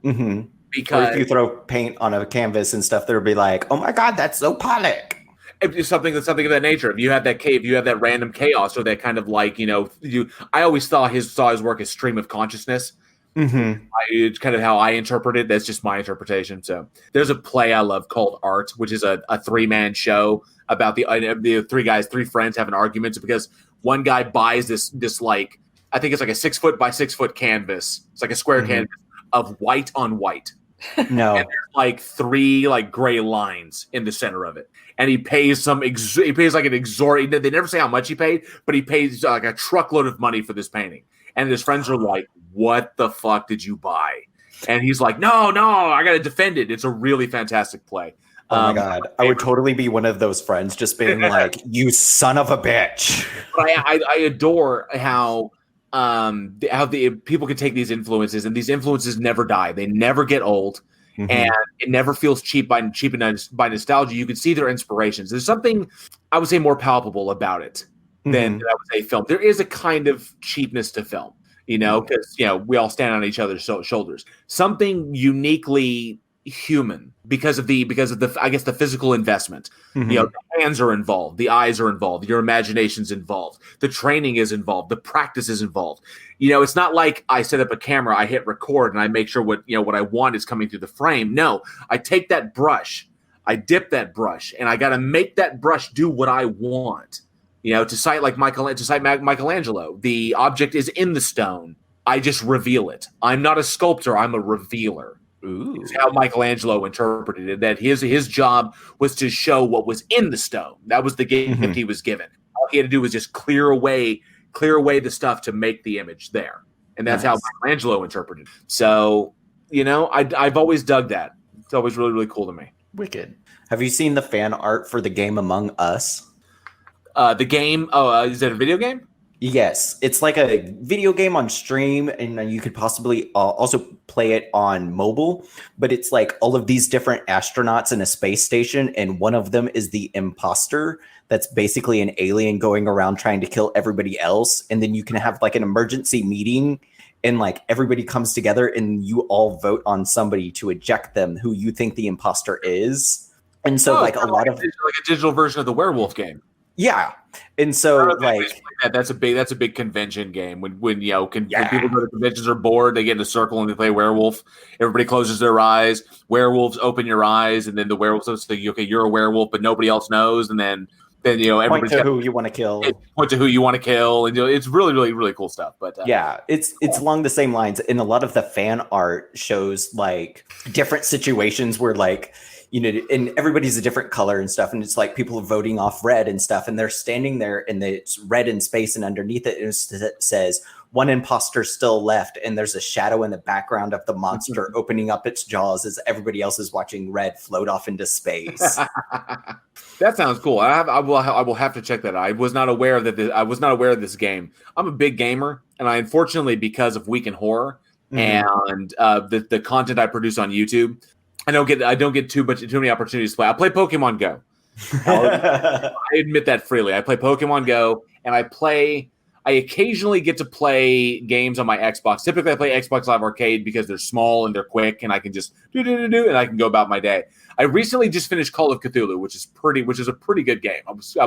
Because or if you throw paint on a canvas and stuff, they'll be like, oh my God, that's so Pollock. It's something of that nature. If you have that random chaos, or that kind of like, I always saw his work as stream of consciousness. It's kind of how I interpret it. That's just my interpretation. So there's a play I love called Art, which is a 3-man show about the three friends have an argument because one guy buys this like, I think it's like a 6 foot by 6 foot canvas. It's like a square canvas of white on white. No, and there's like 3 like gray lines in the center of it, and he pays like an exorbitant. They never say how much he paid, but he pays like a truckload of money for this painting. And his friends are like, "What the fuck did you buy?" And he's like, "No, I got to defend it." It's a really fantastic play. Oh my God, I would totally be one of those friends, just being like, "You son of a bitch." But I adore how the people can take these influences, and these influences never die. They never get old, and it never feels cheapened by nostalgia. You can see their inspirations. There's something I would say more palpable about it than I would say film. There is a kind of cheapness to film, because we all stand on each other's shoulders. Something uniquely human because of the I guess the physical investment. The hands are involved, the eyes are involved, your imagination's involved, the training is involved, the practice is involved. It's not like I set up a camera, I hit record, and I make sure what I want is coming through the frame. No, I take that brush, I dip that brush, and I got to make that brush do what I want. To cite Michelangelo, the object is in the stone. I just reveal it. I'm not a sculptor, I'm a revealer. Is how Michelangelo interpreted it, that his job was to show what was in the stone. That was the gift he was given. All he had to do was just clear away the stuff to make the image there. And that's how Michelangelo interpreted it. So, I've always dug that. It's always really, really cool to me. Wicked. Have you seen the fan art for the game Among Us? The game, is it a video game? Yes, it's like a video game on stream, and you could possibly also play it on mobile. But it's like all of these different astronauts in a space station, and one of them is the imposter. That's basically an alien going around trying to kill everybody else. And then you can have like an emergency meeting, and like everybody comes together, and you all vote on somebody to eject them who you think the imposter is. And so like a lot of like a digital version of the werewolf game. Yeah. And so like that's a big convention game. When people go to conventions are bored, they get in a circle and they play werewolf. Everybody closes their eyes. Werewolves open your eyes, and then the werewolves say, okay, you're a werewolf, but nobody else knows. And then point to who you want to kill. Point to who you want to kill, and it's really, really, really cool stuff. But it's along the same lines. And a lot of the fan art shows like different situations where like and everybody's a different color and stuff. And it's like people are voting off red and stuff. And they're standing there and it's red in space. And underneath it says, one imposter still left. And there's a shadow in the background of the monster opening up its jaws as everybody else is watching red float off into space. That sounds cool. I will have to check that out. I was not aware of that. I was not aware of this game. I'm a big gamer, and I unfortunately, because of Week in Horror and the content I produce on YouTube, I don't get too many opportunities to play. I play Pokemon Go. I admit that freely. I play Pokemon Go, and I occasionally get to play games on my Xbox. Typically, I play Xbox Live Arcade because they're small and they're quick, and I can just do, and I can go about my day. I recently just finished Call of Cthulhu, which is a pretty good game. I was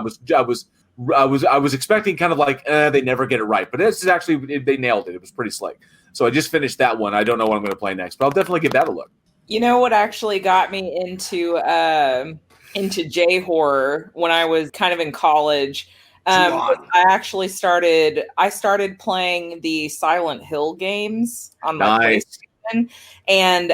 expecting kind of like they never get it right, but this is actually they nailed it. It was pretty slick. So I just finished that one. I don't know what I'm going to play next, but I'll definitely give that a look. You know what actually got me into J-horror when I was kind of in college. I started playing the Silent Hill games on my PlayStation, and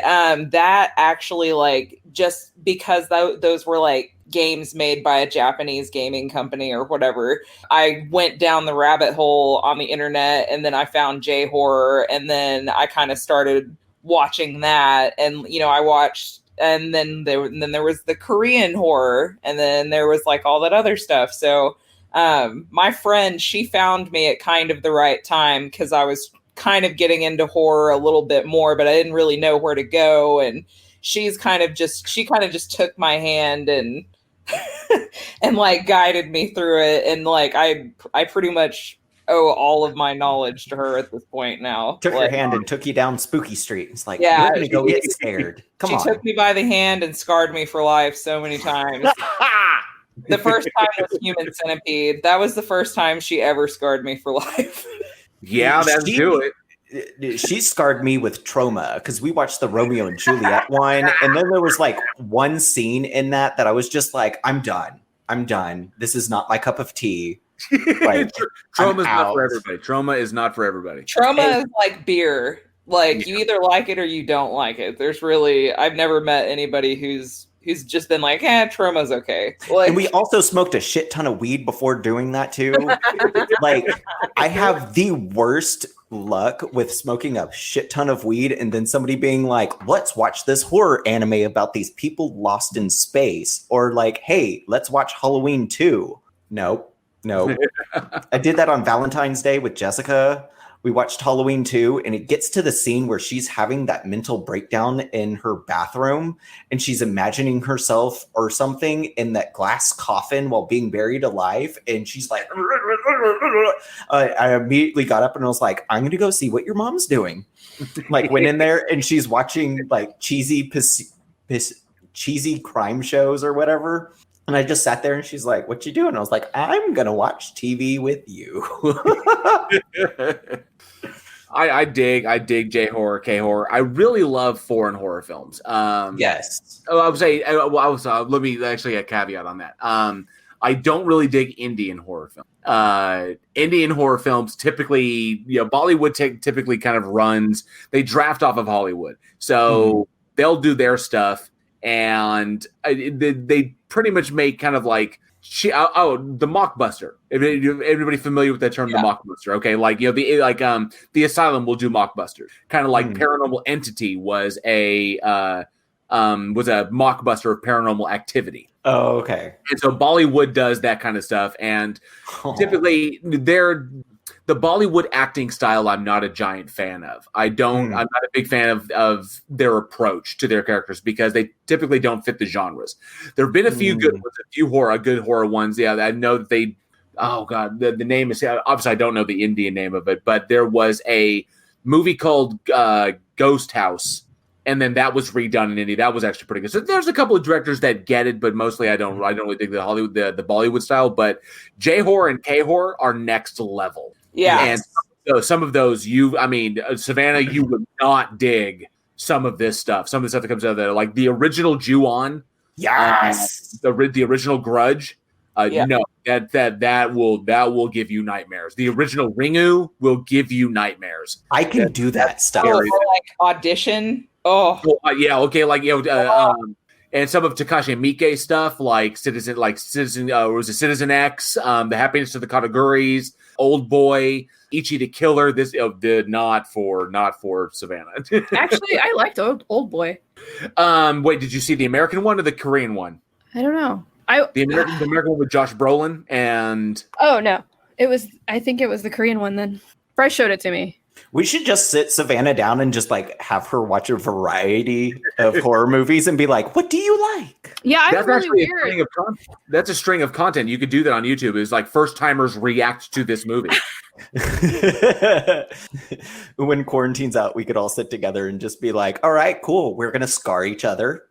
that actually, like, just because those were like games made by a Japanese gaming company or whatever, I went down the rabbit hole on the internet, and then I found J-horror, and then I kind of started watching that, and I watched. And then there was the Korean horror, and then there was like all that other stuff. So my friend, she found me at kind of the right time because I was kind of getting into horror a little bit more, but I didn't really know where to go. And she kind of just took my hand and and like guided me through it. And like I pretty much owe all of my knowledge to her at this point now. Took your hand and took you down Spooky Street. It's like, you're going to go get scared. Come on. She took me by the hand and scarred me for life so many times. The first time was Human Centipede. That was the first time she ever scarred me for life. Yeah, that's do it. She scarred me with Trauma because we watched the Romeo and Juliet one. And then there was like one scene in that I was just like, I'm done. This is not my cup of tea. Like, Trauma is not for everybody. Trauma is not for everybody. Trauma is like beer. Like, you either like it or you don't like it. I've never met anybody who's just been like, Trauma's okay. Like, and we also smoked a shit ton of weed before doing that too. Like, I have the worst luck with smoking a shit ton of weed and then somebody being like, let's watch this horror anime about these people lost in space. Or like, hey, let's watch Halloween 2. Nope. I did that on Valentine's Day with Jessica. We watched Halloween 2, and it gets to the scene where she's having that mental breakdown in her bathroom, and she's imagining herself or something in that glass coffin while being buried alive, and she's like, I immediately got up and I was like, I'm going to go see what your mom's doing. Like, went in there, and she's watching like cheesy crime shows or whatever. And I just sat there and she's like, what you doing? I was like, I'm going to watch TV with you. I dig J-horror, K-horror. I really love foreign horror films. Yes. I would say, let me actually a caveat on that. I don't really dig Indian horror films. Indian horror films typically, Bollywood typically kind of runs, they draft off of Hollywood. So they'll do their stuff. And they pretty much make kind of like the mockbuster. Everybody familiar with that term, the mockbuster? Okay, like the Asylum will do mockbusters, kind of like Paranormal Entity was a mockbuster of Paranormal Activity. Oh, okay. And so Bollywood does that kind of stuff, and typically the Bollywood acting style, I'm not a giant fan of. I'm not a big fan of their approach to their characters because they typically don't fit the genres. There have been a few good ones, good horror ones. Yeah, I know that they. Oh God, the name is obviously I don't know the Indian name of it, but there was a movie called Ghost House, and then that was redone in India. That was actually pretty good. So there's a couple of directors that get it, but mostly I don't really dig the Hollywood, the Bollywood style. But J-horror and K-horror are next level. Yeah. And so some of those, Savannah, you would not dig some of this stuff. Some of the stuff that comes out of there, like the original Ju-on. Yes. The original Grudge. No, that will give you nightmares. The original Ringu will give you nightmares. I can do that stuff. Like Audition. Oh. Yeah. Okay. Like, And some of Takashi Miike's stuff, like Citizen X, The Happiness of the Kataguris, Old Boy, Ichi the Killer. This did not for Savannah. Actually, I liked Old Boy. Wait, did you see the American one or the Korean one? I don't know. The American one with Josh Brolin and. Oh no, I think it was the Korean one. Then Bryce showed it to me. We should just sit Savannah down and just like have her watch a variety of horror movies and be like, "What do you like?" Yeah, I'm really weird. That's a string of content. You could do that on YouTube. It's like first timers react to this movie. When quarantine's out, we could all sit together and just be like, "All right, cool. We're gonna scar each other."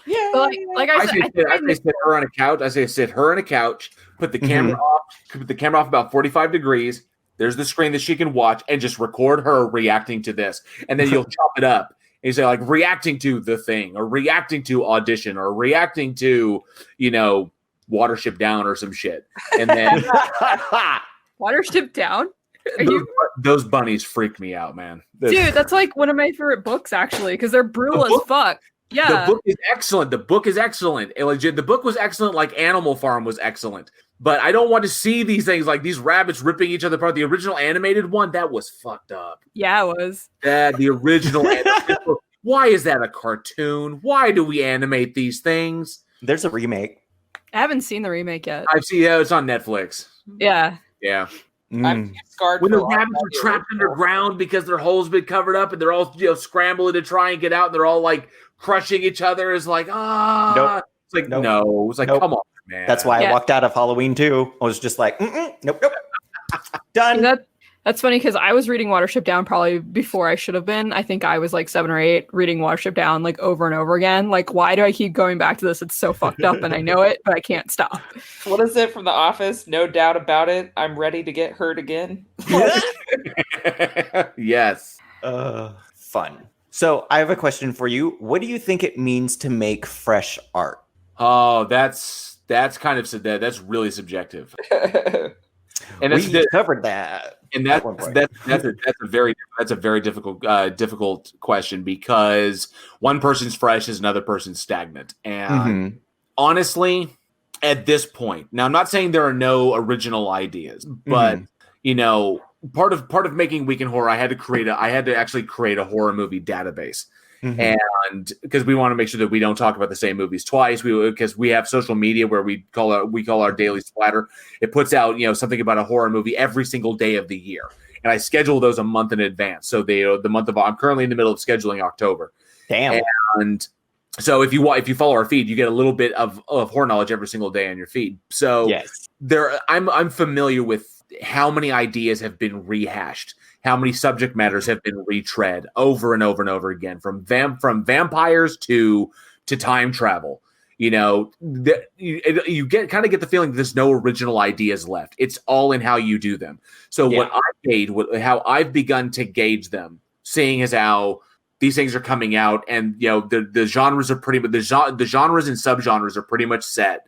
Yeah, like I said, I say sit her on a couch. I say sit her on a couch. Put the camera off. Put the camera off about 45 degrees. There's the screen that she can watch, and just record her reacting to this, and then you'll chop it up. And you say like reacting to The Thing, or reacting to Audition, or reacting to Watership Down or some shit, and then Watership Down. Those bunnies freak me out, man. Dude, that's like one of my favorite books actually, because they're brutal as fuck. Yeah, the book is excellent. The book is excellent. The book was excellent, like Animal Farm was excellent. But I don't want to see these things like these rabbits ripping each other apart. The original animated one, that was fucked up. Yeah, it was. The original animated book. Why is that a cartoon? Why do we animate these things? There's a remake. I haven't seen the remake yet. I've seen it's on Netflix. Yeah. Yeah. I'm scarred when the rabbits are trapped underground because their hole's been covered up and they're all scrambling to try and get out and they're all like crushing each other is like nope. It's like no. It's like come on, man. That's why I walked out of Halloween 2. I was just like, nope. Done. That's funny because I was reading Watership Down probably before I should have been. I think I was like 7 or 8 reading Watership Down like over and over again. Like, why do I keep going back to this? It's so fucked up and I know it, but I can't stop. What is it from The Office? No doubt about it. I'm ready to get hurt again. Yes. Fun. So I have a question for you. What do you think it means to make fresh art? Oh, that's kind of that's really subjective. And we covered that. And that's a very difficult question because one person's fresh is another person's stagnant. And honestly, at this point, now I'm not saying there are no original ideas, but part of making Week in Horror, I had to actually create a horror movie database. And because we want to make sure that we don't talk about the same movies twice, because we have social media where we call our daily splatter. It puts out something about a horror movie every single day of the year, and I schedule those a month in advance. So I'm currently in the middle of scheduling October. Damn. And so if you follow our feed, you get a little bit of horror knowledge every single day on your feed. So yes, I'm familiar with how many ideas have been rehashed. How many subject matters have been retread over and over and over again, from vampires to time travel? You get the feeling that there's no original ideas left. It's all in how you do them. So how I've begun to gauge them, seeing as how these things are coming out, and the genres are the genres and subgenres are pretty much set.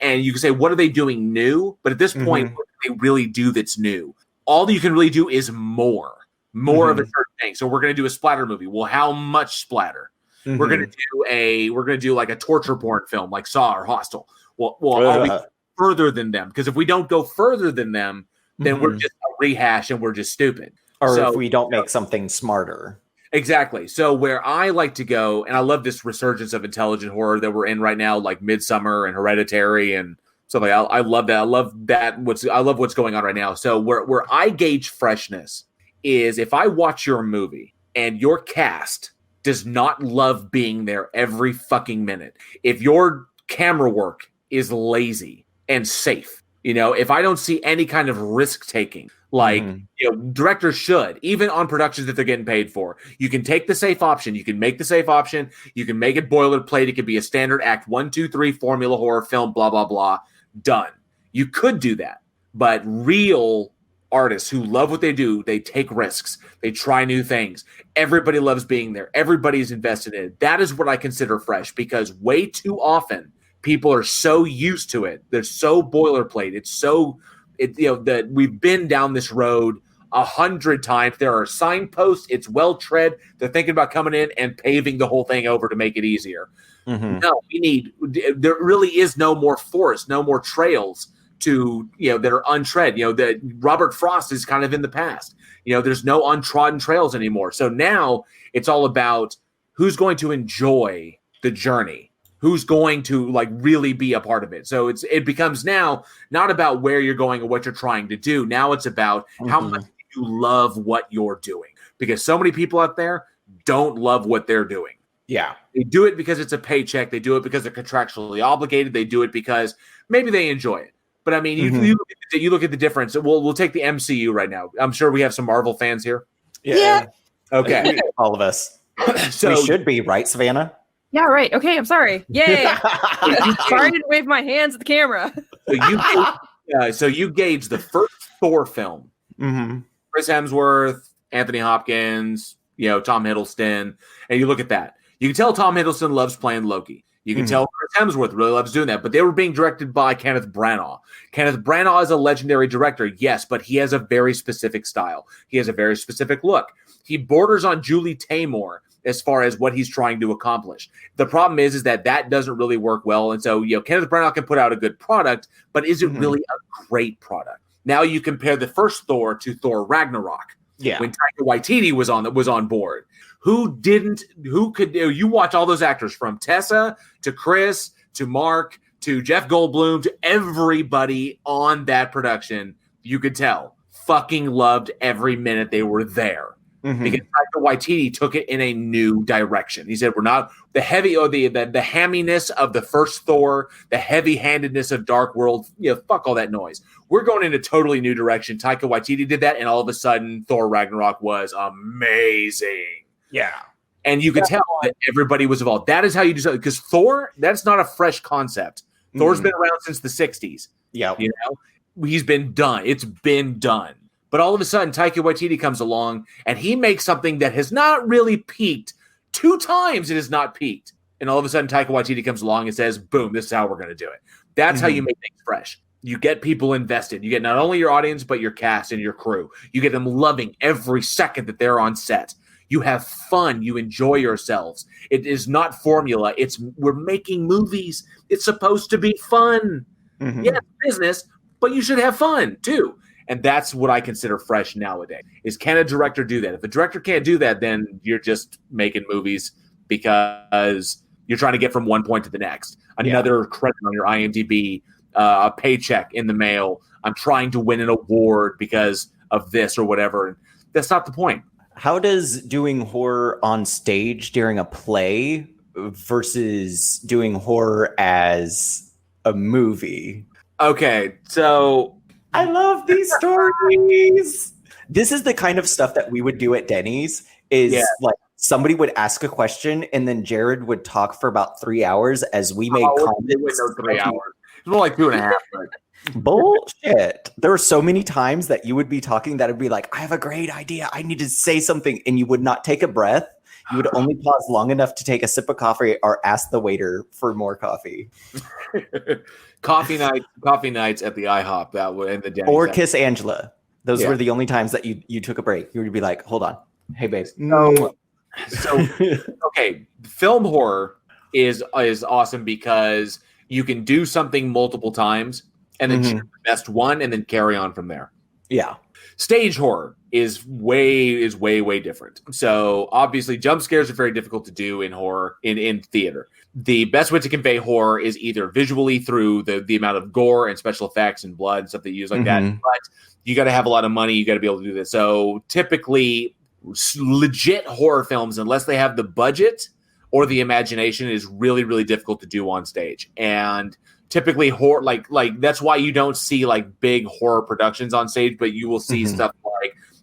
And you can say, what are they doing new? But at this point, what do they really do that's new? All you can really do is more of a certain thing. So we're going to do a splatter movie. Well, how much splatter? We're going to do like a torture porn film, like Saw or Hostel. Well, are we further than them? Because if we don't go further than them, then we're just a rehash and we're just stupid. Or if we don't make something smarter. Exactly. So where I like to go, and I love this resurgence of intelligent horror that we're in right now, like Midsommar and Hereditary and something. I love that. I love what's going on right now. So where I gauge freshness is if I watch your movie and your cast does not love being there every fucking minute. If your camera work is lazy and safe, if I don't see any kind of risk taking, like directors should, even on productions that they're getting paid for, you can take the safe option. You can make the safe option. You can make it boilerplate. It could be a standard act 1, 2, 3 formula horror film, blah, blah, blah. Done. You could do that, but real artists who love what they do, they take risks, they try new things. Everybody loves being there. Everybody's invested in it. That is what I consider fresh, because way too often people are so used to it. They're so boilerplate. That we've been down this road 100 times. There are signposts. It's well tread. They're thinking about coming in and paving the whole thing over to make it easier. Mm-hmm. No, there really is no more forest, no more trails to, that are untread. That Robert Frost is kind of in the past. There's no untrodden trails anymore. So now it's all about who's going to enjoy the journey. Who's going to really be a part of it? So it becomes now not about where you're going or what you're trying to do. Now it's about how much you love what you're doing, because so many people out there don't love what they're doing. Yeah, they do it because it's a paycheck. They do it because they're contractually obligated. They do it because maybe they enjoy it. But I mean, you look at the difference. We'll take the MCU right now. I'm sure we have some Marvel fans here. Yeah. Okay. All of us. So we should be, right, Savannah? Yeah, right. Okay, I'm sorry. Yay. Sorry I didn't wave my hands at the camera. So you gauge the first Thor film. Mm-hmm. Chris Hemsworth, Anthony Hopkins, Tom Hiddleston, and you look at that. You can tell Tom Hiddleston loves playing Loki. You can tell Chris Hemsworth really loves doing that, but they were being directed by Kenneth Branagh. Kenneth Branagh is a legendary director, yes, but he has a very specific style. He has a very specific look. He borders on Julie Taymor as far as what he's trying to accomplish. The problem is that doesn't really work well. And so, Kenneth Branagh can put out a good product, but is it really a great product? Now you compare the first Thor to Thor Ragnarok. Yeah. When Taika Waititi was on board. You watch all those actors from Tessa to Chris to Mark to Jeff Goldblum to everybody on that production, you could tell fucking loved every minute they were there. Mm-hmm. Because Taika Waititi took it in a new direction. He said, we're not the heavy or the hamminess of the first Thor, the heavy-handedness of Dark World. Fuck all that noise. We're going in a totally new direction. Taika Waititi did that, and all of a sudden, Thor Ragnarok was amazing. Yeah. And you could tell that everybody was involved. That is how you do something. Because Thor, that's not a fresh concept. Thor's been around since the 60s. Yeah. He's been done. It's been done. But all of a sudden, Taika Waititi comes along, and he makes something that has not really peaked. 2 times it has not peaked. And all of a sudden, Taika Waititi comes along and says, boom, this is how we're going to do it. That's how you make things fresh. You get people invested. You get not only your audience, but your cast and your crew. You get them loving every second that they're on set. You have fun. You enjoy yourselves. It is not formula. We're making movies. It's supposed to be fun. Mm-hmm. Yeah, it's business, but you should have fun too. And that's what I consider fresh nowadays. Is can a director do that? If a director can't do that, then you're just making movies because you're trying to get from one point to the next. Another credit on your IMDb, a paycheck in the mail. I'm trying to win an award because of this or whatever. That's not the point. How does doing horror on stage during a play versus doing horror as a movie? Okay, so I love these stories. This is the kind of stuff that we would do at Denny's like somebody would ask a question and then Jared would talk for about 3 hours as we made comments. 3 hours. It's more like 2.5. Bullshit. There were so many times that you would be talking that it'd be like, I have a great idea. I need to say something. And you would not take a breath. You would only pause long enough to take a sip of coffee or ask the waiter for more coffee. Coffee nights at the IHOP that would end the day. Or Kiss Angela. Those were the only times that you took a break. You would be like, hold on. Hey, babe. So okay. Film horror is awesome because you can do something multiple times and then choose the best one and then carry on from there. Yeah. Stage horror is way different. So obviously jump scares are very difficult to do in horror in theater. The best way to convey horror is either visually through the amount of gore and special effects and blood and stuff that you use like that. But you got to have a lot of money. You got to be able to do this. So typically legit horror films, unless they have the budget or the imagination, is really, really difficult to do on stage. And typically horror, like that's why you don't see like big horror productions on stage, but you will see stuff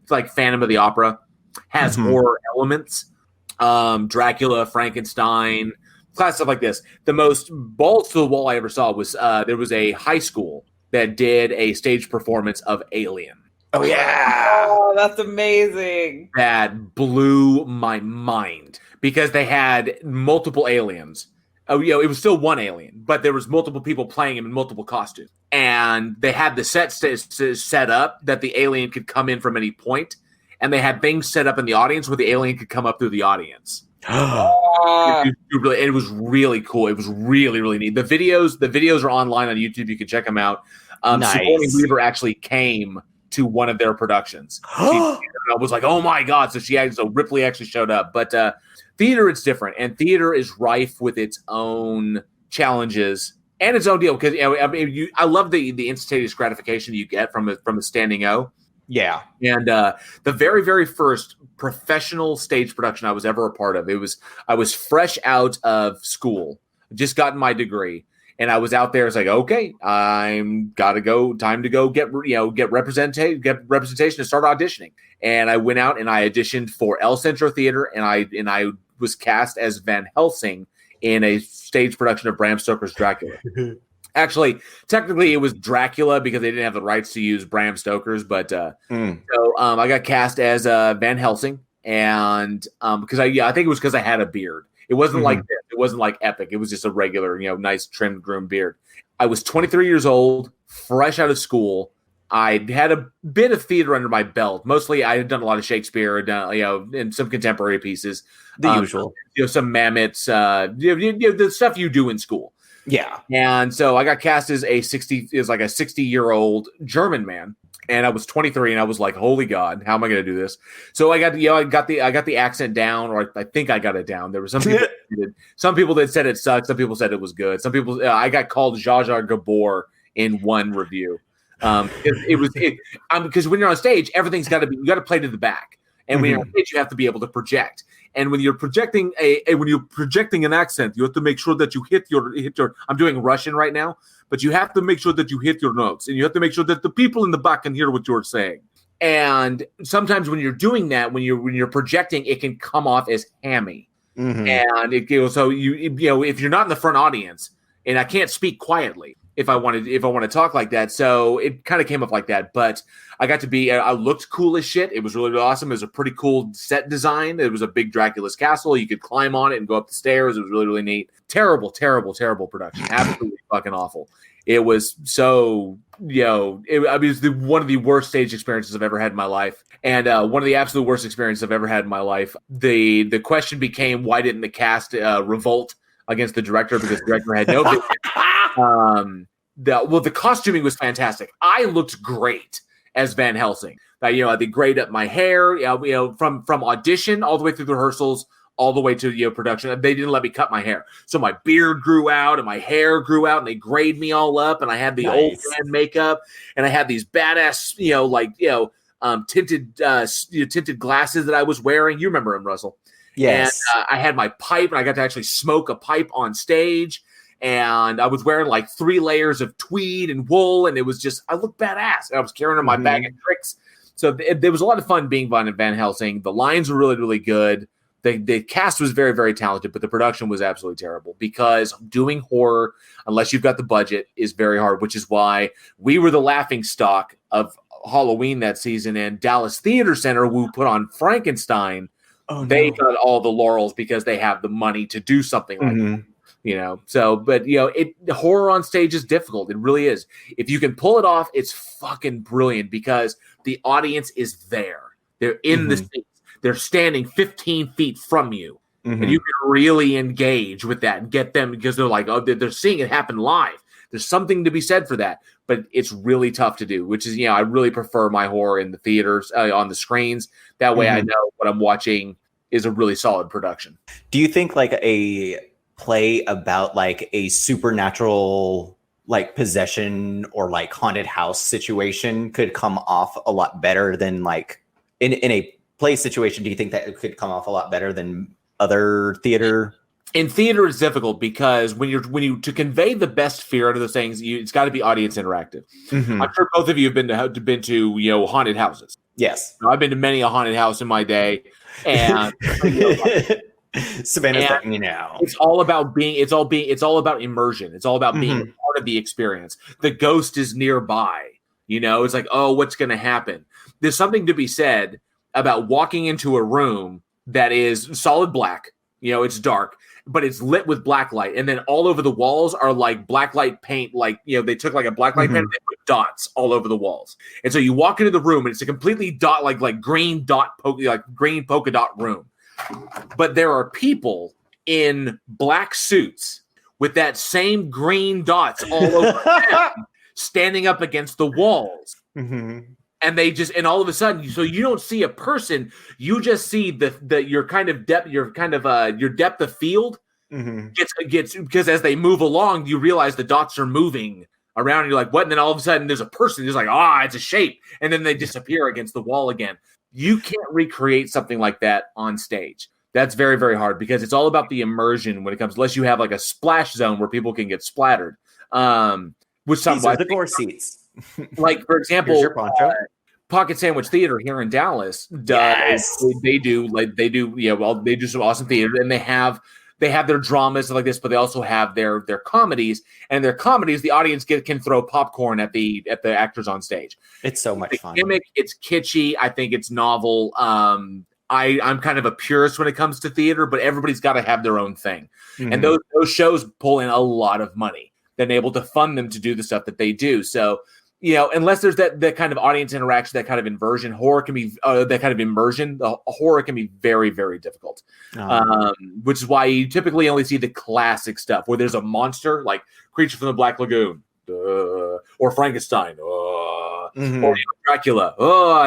like Phantom of the Opera has horror elements. Dracula, Frankenstein, class stuff like this. The most balls to the wall I ever saw was there was a high school that did a stage performance of Alien. Oh yeah. Oh, that's amazing. That blew my mind because they had multiple aliens. it was still one alien, but there was multiple people playing him in multiple costumes. And they had the set up that the alien could come in from any point, and they had things set up in the audience where the alien could come up through the audience. It was really cool. It was really, really neat. The videos are online on YouTube. You can check them out. Nice. Sigourney Weaver actually came to one of their productions. She was like, "Oh my god!" So Ripley actually showed up. But theater, it's different, and theater is rife with its own challenges and its own deal. Because I love the instantaneous gratification you get from a standing O. Yeah. And the very, very first professional stage production I was ever a part of, I was fresh out of school, just gotten my degree, and I was out there. It's like, okay, time to go get representation to start auditioning. And I went out and I auditioned for El Centro Theater, and I was cast as Van Helsing in a stage production of Bram Stoker's Dracula. Actually, technically, it was Dracula because they didn't have the rights to use Bram Stoker's. But so I got cast as Van Helsing, and because I think it was because I had a beard. It wasn't like this. It wasn't like epic. It was just a regular, nice trimmed, groomed beard. I was 23 years old, fresh out of school. I had a bit of theater under my belt. Mostly, I had done a lot of Shakespeare, and some contemporary pieces. The usual, some Mammets, the stuff you do in school. Yeah. And so I got cast as a 60-year-old German man, and I was 23, and I was like, "Holy God, how am I going to do this?" So I got the accent down, or I think I got it down. There were some people that said it sucked. Some people said it was good. Some people I got called Zsa Zsa Gabor in one review. Because when you're on stage, everything's got to be, you got to play to the back, and when you're on stage, you have to be able to project. And when you're projecting an accent, you have to make sure that you hit your. I'm doing Russian right now, but you have to make sure that you hit your notes, and you have to make sure that the people in the back can hear what you're saying. And sometimes when you're doing that, when you're projecting, it can come off as hammy. And so if you're not in the front audience, and I can't speak quietly if I want to talk like that, so it kind of came up like that. But I got to be, I looked cool as shit. It was really, really awesome. It was a pretty cool set design. It was a big Dracula's castle. You could climb on it and go up the stairs. It was really, really neat. Terrible, terrible, terrible production. Absolutely fucking awful. It was so, it was one of the worst stage experiences I've ever had in my life. And one of the absolute worst experiences I've ever had in my life. The question became, why didn't the cast revolt against the director? Because the director had no the costuming was fantastic. I looked great as Van Helsing. I did great up my hair, from audition all the way through the rehearsals, all the way to production. They didn't let me cut my hair, so my beard grew out and my hair grew out, and they grayed me all up, and I had the old man makeup, and I had these badass, tinted glasses that I was wearing. You remember them, Russell? Yes. And I had my pipe, and I got to actually smoke a pipe on stage. And I was wearing like 3 layers of tweed and wool, and it was just, I looked badass. I was carrying my bag of tricks. So there was a lot of fun being Van Helsing. The lines were really, really good. The cast was very, very talented, but the production was absolutely terrible, because doing horror, unless you've got the budget, is very hard, which is why we were the laughing stock of Halloween that season, and Dallas Theater Center, who put on Frankenstein, they got all the laurels because they have the money to do something like that. Horror on stage is difficult. It really is. If you can pull it off, it's fucking brilliant, because the audience is there. They're in the seats. They're standing 15 feet from you. And you can really engage with that and get them, because they're like, they're seeing it happen live. There's something to be said for that, but it's really tough to do, which is, I really prefer my horror in the theaters, on the screens. That way I know what I'm watching is a really solid production. Do you think like a play about like a supernatural like possession or like haunted house situation could come off a lot better than like in a play situation? Do you think that it could come off a lot better than other theater? In theater, it's difficult, because when you to convey the best fear out of those things, it's got to be audience interactive. I'm sure both of you have been to haunted houses. Yes, I've been to many a haunted house in my day, and Savannah's like, it's all about immersion. It's all about being a part of the experience. The ghost is nearby. It's like, oh, what's going to happen? There's something to be said about walking into a room that is solid black, You know, it's dark, but it's lit with black light. And then all over the walls are like black light paint. Like, you know, they took like a black light paint and they put dots all over the walls. And so you walk into the room and it's a completely dot, like green green polka dot room. But there are people in black suits with that same green dots all over them, standing up against the walls. Mm-hmm. And they just, and all of a sudden, so you don't see a person, you just see your depth of field gets because as they move along, you realize the dots are moving around. And you're like, what? And then all of a sudden, there's a person who's like, it's a shape, and then they disappear against the wall again. You can't recreate something like that on stage. That's very, very hard because it's all about the immersion when it comes, unless you have like a splash zone where people can get splattered. Which some the gore seats. Like, for example, Pocket Sandwich Theater here in Dallas does. They do some awesome theater, and they have their dramas like this, but they also have their comedies. And their comedies, the audience can throw popcorn at the actors on stage. It's so much fun. Gimmick, it's kitschy. I think it's novel. I'm kind of a purist when it comes to theater, but everybody's got to have their own thing. Mm-hmm. And those shows pull in a lot of money. Then able to fund them to do the stuff that they do. So, you know, unless there's that kind of audience interaction, that kind of inversion, horror can be that kind of immersion. The horror can be very, very difficult, which is why you typically only see the classic stuff where there's a monster like Creature from the Black Lagoon, or Frankenstein, or Dracula,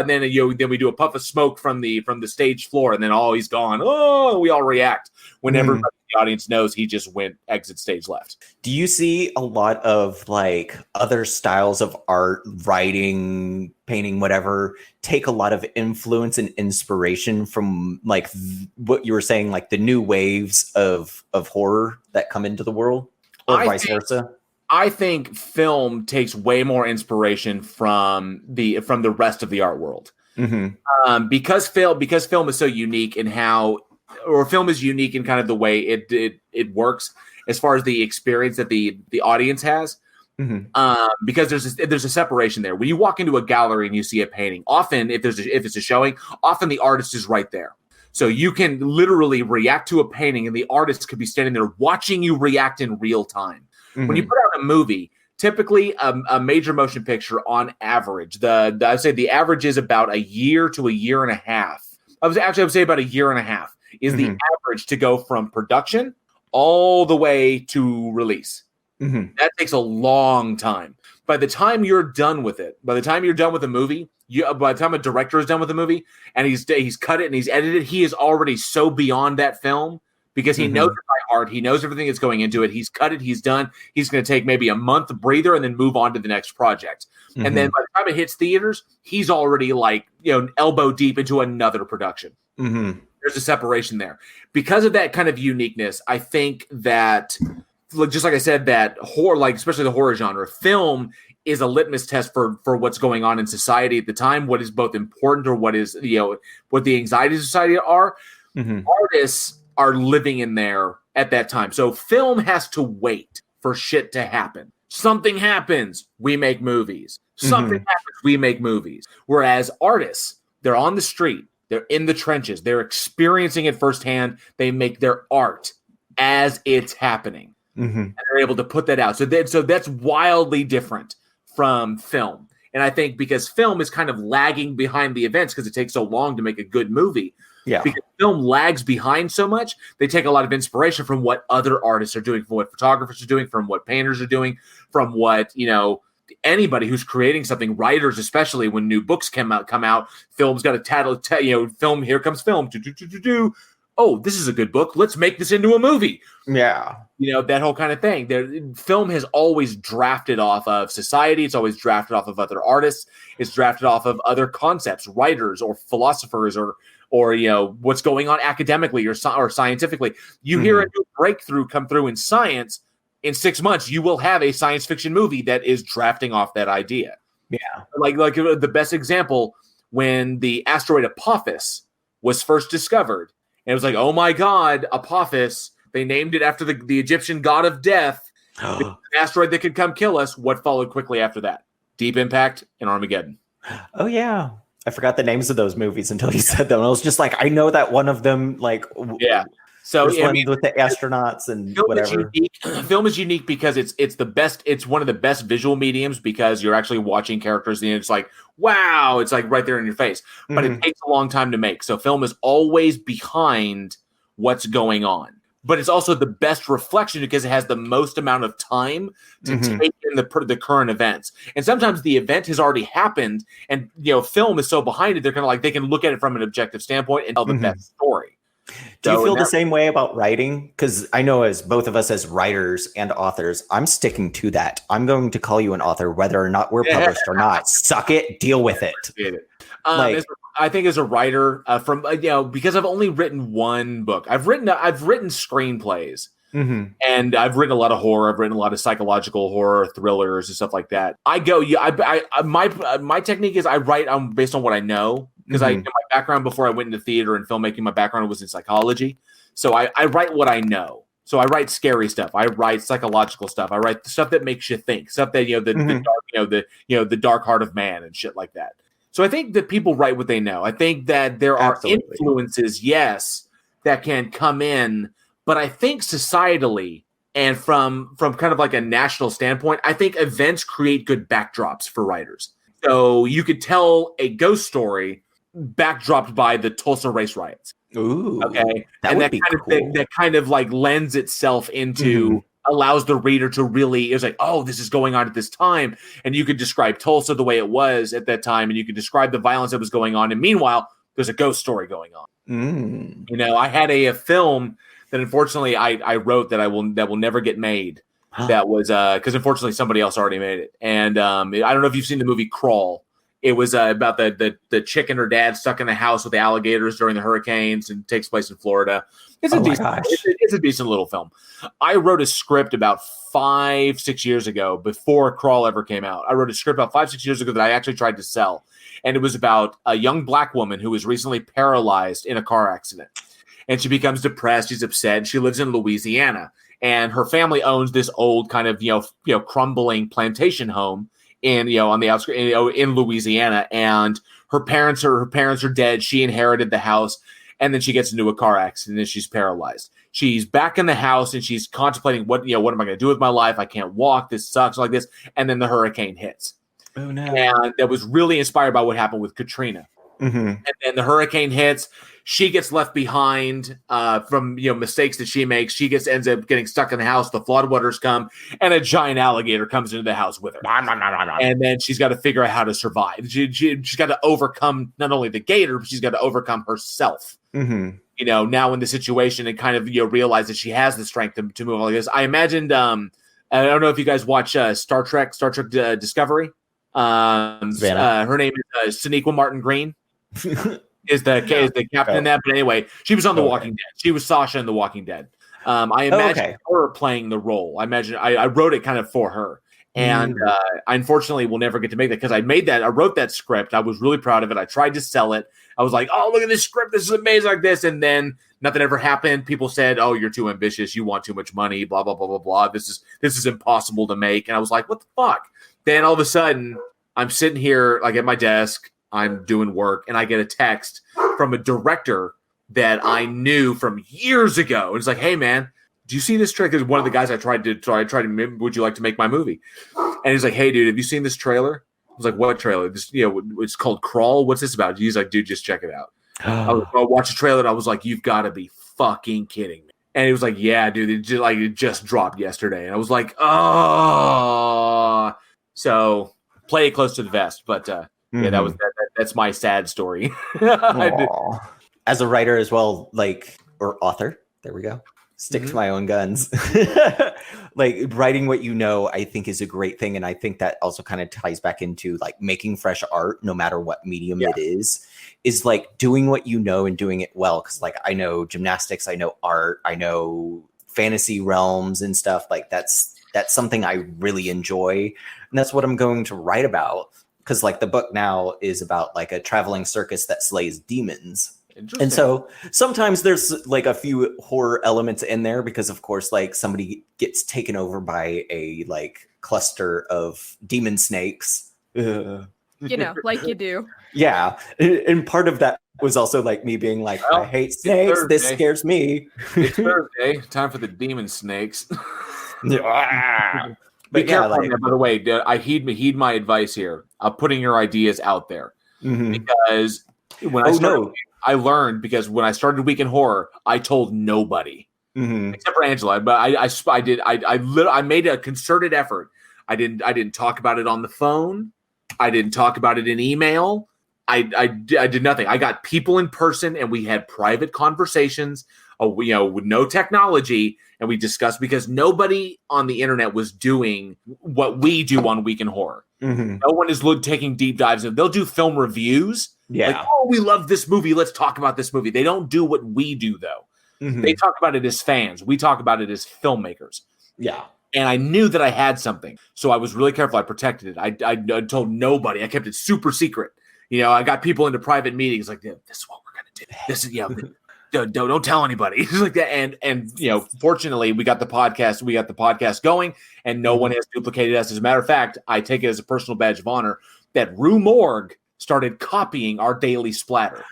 and then then we do a puff of smoke from the stage floor, and then he's gone. We all react whenever the audience knows he just exit stage left. Do you see a lot of like other styles of art, writing, painting, whatever, take a lot of influence and inspiration from like what you were saying, like the new waves of horror that come into the world, or vice versa? I think film takes way more inspiration from the rest of the art world, because film is so unique in film is unique in kind of the way it works as far as the experience that the audience has. Because there's a separation there. When you walk into a gallery and you see a painting, often if it's a showing, often the artist is right there. So you can literally react to a painting and the artist could be standing there watching you react in real time. When you put out a movie, typically a major motion picture on average, I'd say the average is about a year to a year and a half. I would say about a year and a half is the average to go from production all the way to release. That takes a long time. By the time you're done with it, by the time you're done with a movie, by the time a director is done with a movie and he's cut it and he's edited, he is already so beyond that film because he knows it by heart. He knows everything that's going into it. He's cut it. He's done. He's going to take maybe a month breather and then move on to the next project. And then by the time it hits theaters, he's already like, elbow deep into another production. There's a separation there. Because of that kind of uniqueness, I think that, just like I said, that horror, like especially the horror genre, film is a litmus test for what's going on in society at the time, what is both important or what is, what the anxieties of society are. Artists are living in there at that time. So film has to wait for shit to happen. Something happens, we make movies. Something happens, we make movies. Whereas artists, they're on the street, they're in the trenches, they're experiencing it firsthand. They make their art as it's happening. And they're able to put that out. So that's wildly different from film. And I think because film is kind of lagging behind the events because it takes so long to make a good movie. Yeah. Because film lags behind so much, they take a lot of inspiration from what other artists are doing, from what photographers are doing, from what painters are doing, from what, anybody who's creating something, writers, especially when new books come out, film's got a film, here comes film. Oh, this is a good book. Let's make this into a movie. Yeah. That whole kind of thing. Film has always drafted off of society. It's always drafted off of other artists. It's drafted off of other concepts, writers or philosophers or what's going on academically or scientifically. You hear a new breakthrough come through in science, in 6 months, you will have a science fiction movie that is drafting off that idea. Yeah. Like the best example, when the asteroid Apophis was first discovered, and it was like, oh my God, Apophis. They named it after the Egyptian god of death. An asteroid that could come kill us. What followed quickly after that? Deep Impact and Armageddon. Oh, yeah. I forgot the names of those movies until you said them. I was just like, I know that one of them, like... Yeah. So with the astronauts and whatever. Film is unique because it's the best. It's one of the best visual mediums because you're actually watching characters and it's like, wow, it's like right there in your face. But it takes a long time to make. So film is always behind what's going on. But it's also the best reflection because it has the most amount of time to take in the current events. And sometimes the event has already happened, and film is so behind it, they're kind of like they can look at it from an objective standpoint and tell the best story. Do you feel the same way about writing? Because I know as both of us as writers and authors, I'm sticking to that. I'm going to call you an author whether or not we're published or not. Suck it, deal with it. I think as a writer, because I've only written one book, I've written screenplays, and I've written a lot of horror. I've written a lot of psychological horror, thrillers, and stuff like that. My technique is I write based on what I know. Because my background before I went into theater and filmmaking, my background was in psychology. So I write what I know. So I write scary stuff. I write psychological stuff. I write stuff that makes you think, stuff that the dark heart of man and shit like that. So I think that people write what they know. I think that there are influences, yes, that can come in, but I think societally and from kind of like a national standpoint, I think events create good backdrops for writers. So you could tell a ghost story backdropped by the Tulsa race riots. Ooh, okay, that kind of like lends itself into allows the reader to really it's like, oh, this is going on at this time, and you could describe Tulsa the way it was at that time, and you could describe the violence that was going on, and meanwhile, there's a ghost story going on. I had a film that unfortunately I wrote that will never get made. That was because unfortunately somebody else already made it, and I don't know if you've seen the movie Crawl. It was about the chick and her dad stuck in a house with the alligators during the hurricanes, and takes place in Florida. It's a decent little film. I wrote a script about 5-6 years ago before Crawl ever came out. I wrote a script about 5-6 years ago that I actually tried to sell, and it was about a young black woman who was recently paralyzed in a car accident, and she becomes depressed. She's upset. And she lives in Louisiana, and her family owns this old kind of crumbling plantation home on the outskirts in Louisiana, and her parents are dead. She inherited the house, and then she gets into a car accident and she's paralyzed. She's back in the house and she's contemplating what am I going to do with my life? I can't walk. This sucks like this. And then the hurricane hits. Oh no! And that was really inspired by what happened with Katrina. And then the hurricane hits. She gets left behind from mistakes that she makes. She ends up getting stuck in the house. The floodwaters come, and a giant alligator comes into the house with her. And then she's got to figure out how to survive. She's got to overcome not only the gator, but she's got to overcome herself. Now in the situation, and kind of realize that she has the strength to move like this. I imagined. I don't know if you guys watch Star Trek Discovery. Her name is Sonequa Martin Green. is the captain in that, but anyway, she was on The Walking Dead. She was Sasha in The Walking Dead. I imagine her playing the role. I wrote it kind of for her, and I unfortunately will never get to make that because I wrote that script. I was really proud of it. I tried to sell it. I was like, oh, look at this script. This is amazing like this. And then nothing ever happened. People said, oh, you're too ambitious. You want too much money, blah, blah, blah, blah, blah. This is impossible to make. And I was like, what the fuck? Then all of a sudden I'm sitting here like at my desk, I'm doing work, and I get a text from a director that I knew from years ago. It's like, hey man, do you see this trailer? Because one of the guys I tried to, would you like to make my movie? And he's like, hey dude, have you seen this trailer? I was like, what trailer? This, it's called Crawl. What's this about? He's like, dude, just check it out. I watched the trailer, and I was like, you've got to be fucking kidding me. And he was like, yeah, dude, it just dropped yesterday. And I was like, oh. So play it close to the vest. But yeah, that's my sad story. As a writer as well, or author, there we go. Stick to my own guns. Writing what you know, I think is a great thing. And I think that also kind of ties back into making fresh art, no matter what medium it is doing what you know and doing it well. Cause I know gymnastics, I know art, I know fantasy realms and stuff. That's something I really enjoy. And that's what I'm going to write about. Cause the book now is about a traveling circus that slays demons. And so sometimes there's a few horror elements in there because of course somebody gets taken over by a cluster of demon snakes. Like you do. Yeah. And part of that was also like me being like, I hate snakes. This scares me. It's Thursday. Time for the demon snakes. But Be careful, by the way, I heed my advice here of putting your ideas out there. Because when I learned because when I started Week in Horror, I told nobody except for Angela. But I made a concerted effort. I didn't talk about it on the phone. I didn't talk about it in email. I did nothing. I got people in person and we had private conversations. With no technology, and we discussed because nobody on the internet was doing what we do on Week in Horror. No one is taking deep dives. They'll do film reviews. Yeah. Like, we love this movie. Let's talk about this movie. They don't do what we do, though. They talk about it as fans. We talk about it as filmmakers. Yeah. And I knew that I had something. So I was really careful. I protected it. I told nobody. I kept it super secret. I got people into private meetings like, this is what we're going to do. This is, don't tell anybody. Like that. And fortunately we got the podcast going and no one has duplicated us. As a matter of fact, I take it as a personal badge of honor that Rue Morgue started copying our Daily Splatter.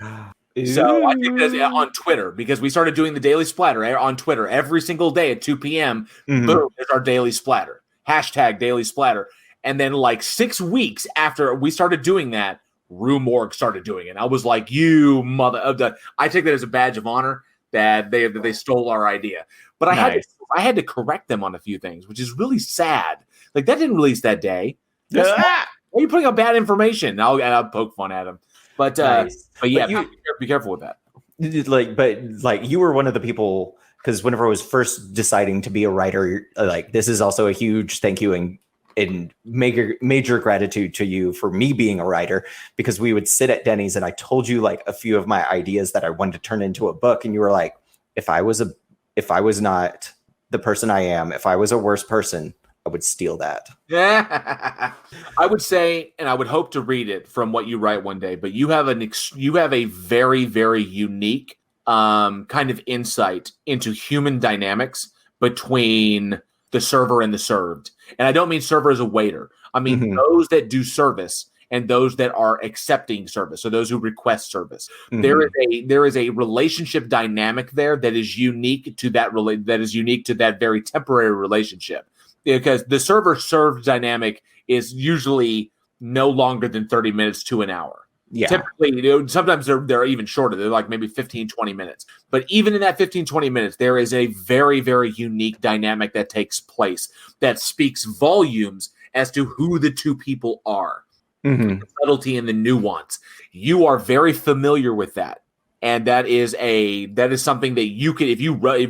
So I did this on Twitter because we started doing the Daily Splatter on Twitter every single day at 2 p.m. Boom, there's our Daily Splatter. # Daily Splatter. And then like 6 weeks after we started doing that, Rue Morgue started doing it. I was like, you mother of the. I take that as a badge of honor that they stole our idea. But I had to correct them on a few things, which is really sad. Like that didn't release that day. Why are you putting out bad information? I'll poke fun at them. But yeah, be careful with that. But you were one of the people because whenever I was first deciding to be a writer, like this is also a huge thank you and major gratitude to you for me being a writer, because we would sit at Denny's and I told you like a few of my ideas that I wanted to turn into a book. And you were like, if I was not the person I am, if I was a worse person, I would steal that. Yeah, I would say, and I would hope to read it from what you write one day, but you have a very, very unique kind of insight into human dynamics between the server and the served. And I don't mean server as a waiter. I mean those that do service and those that are accepting service. So those who request service. There is a relationship dynamic there that is unique to that very temporary relationship. Because the server-served dynamic is usually no longer than 30 minutes to an hour. Yeah. Typically, sometimes they're even shorter. They're like maybe 15, 20 minutes. But even in that 15, 20 minutes, there is a very, very unique dynamic that takes place that speaks volumes as to who the two people are. The subtlety and the nuance. You are very familiar with that. And that is something that you could,